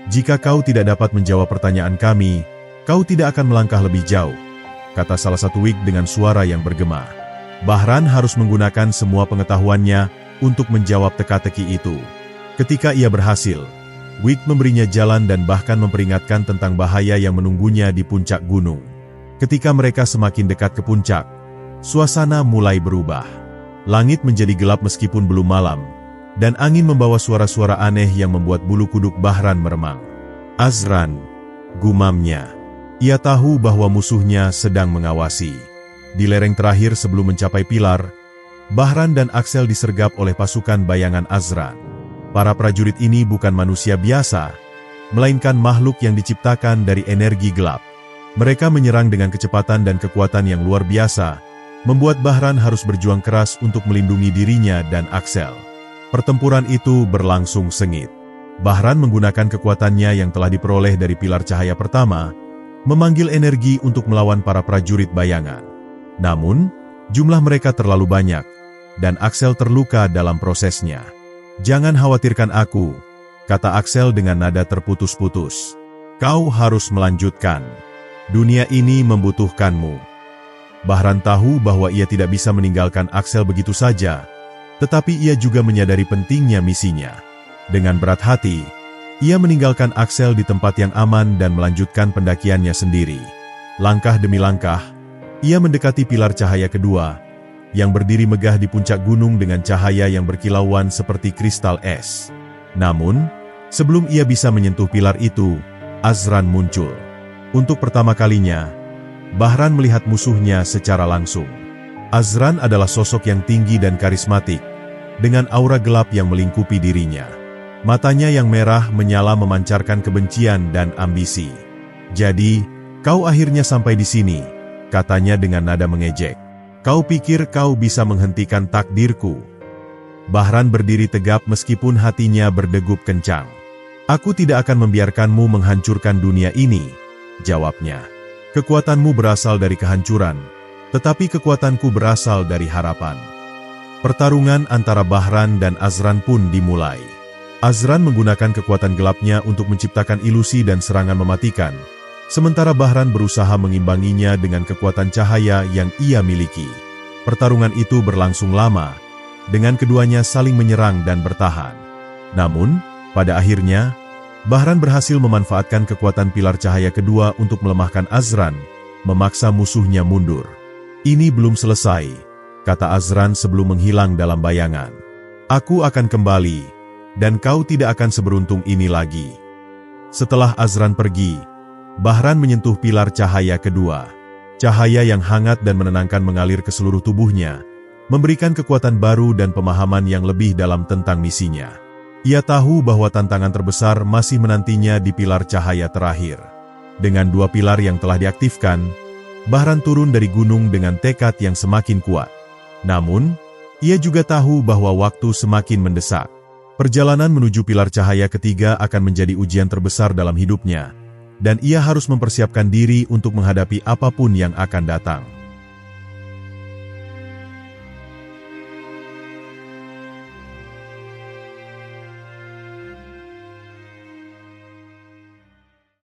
"Jika kau tidak dapat menjawab pertanyaan kami, kau tidak akan melangkah lebih jauh," kata salah satu Wig dengan suara yang bergema. Bahran harus menggunakan semua pengetahuannya untuk menjawab teka-teki itu. Ketika ia berhasil, Wig memberinya jalan dan bahkan memperingatkan tentang bahaya yang menunggunya di puncak gunung. Ketika mereka semakin dekat ke puncak, suasana mulai berubah. Langit menjadi gelap meskipun belum malam, dan angin membawa suara-suara aneh yang membuat bulu kuduk Bahran meremang. "Azran," gumamnya. Ia tahu bahwa musuhnya sedang mengawasi. Di lereng terakhir sebelum mencapai pilar, Bahran dan Axel disergap oleh pasukan bayangan Azran. Para prajurit ini bukan manusia biasa, melainkan makhluk yang diciptakan dari energi gelap. Mereka menyerang dengan kecepatan dan kekuatan yang luar biasa, membuat Bahran harus berjuang keras untuk melindungi dirinya dan Axel. Pertempuran itu berlangsung sengit. Bahran menggunakan kekuatannya yang telah diperoleh dari pilar cahaya pertama, memanggil energi untuk melawan para prajurit bayangan. Namun, jumlah mereka terlalu banyak, dan Axel terluka dalam prosesnya. "Jangan khawatirkan aku," kata Axel dengan nada terputus-putus. "Kau harus melanjutkan. Dunia ini membutuhkanmu." Bahran tahu bahwa ia tidak bisa meninggalkan Axel begitu saja, tetapi ia juga menyadari pentingnya misinya. Dengan berat hati, ia meninggalkan Axel di tempat yang aman dan melanjutkan pendakiannya sendiri. Langkah demi langkah, ia mendekati pilar cahaya kedua, yang berdiri megah di puncak gunung dengan cahaya yang berkilauan seperti kristal es. Namun, sebelum ia bisa menyentuh pilar itu, Azran muncul. Untuk pertama kalinya, Bahran melihat musuhnya secara langsung. Azran adalah sosok yang tinggi dan karismatik, dengan aura gelap yang melingkupi dirinya. Matanya yang merah menyala memancarkan kebencian dan ambisi. "Jadi, kau akhirnya sampai di sini," katanya dengan nada mengejek. "Kau pikir kau bisa menghentikan takdirku?" Bahran berdiri tegap meskipun hatinya berdegup kencang. "Aku tidak akan membiarkanmu menghancurkan dunia ini," jawabnya. "Kekuatanmu berasal dari kehancuran, tetapi kekuatanku berasal dari harapan." Pertarungan antara Bahran dan Azran pun dimulai. Azran menggunakan kekuatan gelapnya untuk menciptakan ilusi dan serangan mematikan, sementara Bahran berusaha mengimbanginya dengan kekuatan cahaya yang ia miliki. Pertarungan itu berlangsung lama, dengan keduanya saling menyerang dan bertahan. Namun, pada akhirnya, Bahran berhasil memanfaatkan kekuatan pilar cahaya kedua untuk melemahkan Azran, memaksa musuhnya mundur. "Ini belum selesai," kata Azran sebelum menghilang dalam bayangan. "Aku akan kembali, dan kau tidak akan seberuntung ini lagi." Setelah Azran pergi, Bahran menyentuh pilar cahaya kedua. Cahaya yang hangat dan menenangkan mengalir ke seluruh tubuhnya, memberikan kekuatan baru dan pemahaman yang lebih dalam tentang misinya. Ia tahu bahwa tantangan terbesar masih menantinya di pilar cahaya terakhir. Dengan dua pilar yang telah diaktifkan, Bahran turun dari gunung dengan tekad yang semakin kuat. Namun, ia juga tahu bahwa waktu semakin mendesak. Perjalanan menuju pilar cahaya ketiga akan menjadi ujian terbesar dalam hidupnya, dan ia harus mempersiapkan diri untuk menghadapi apapun yang akan datang.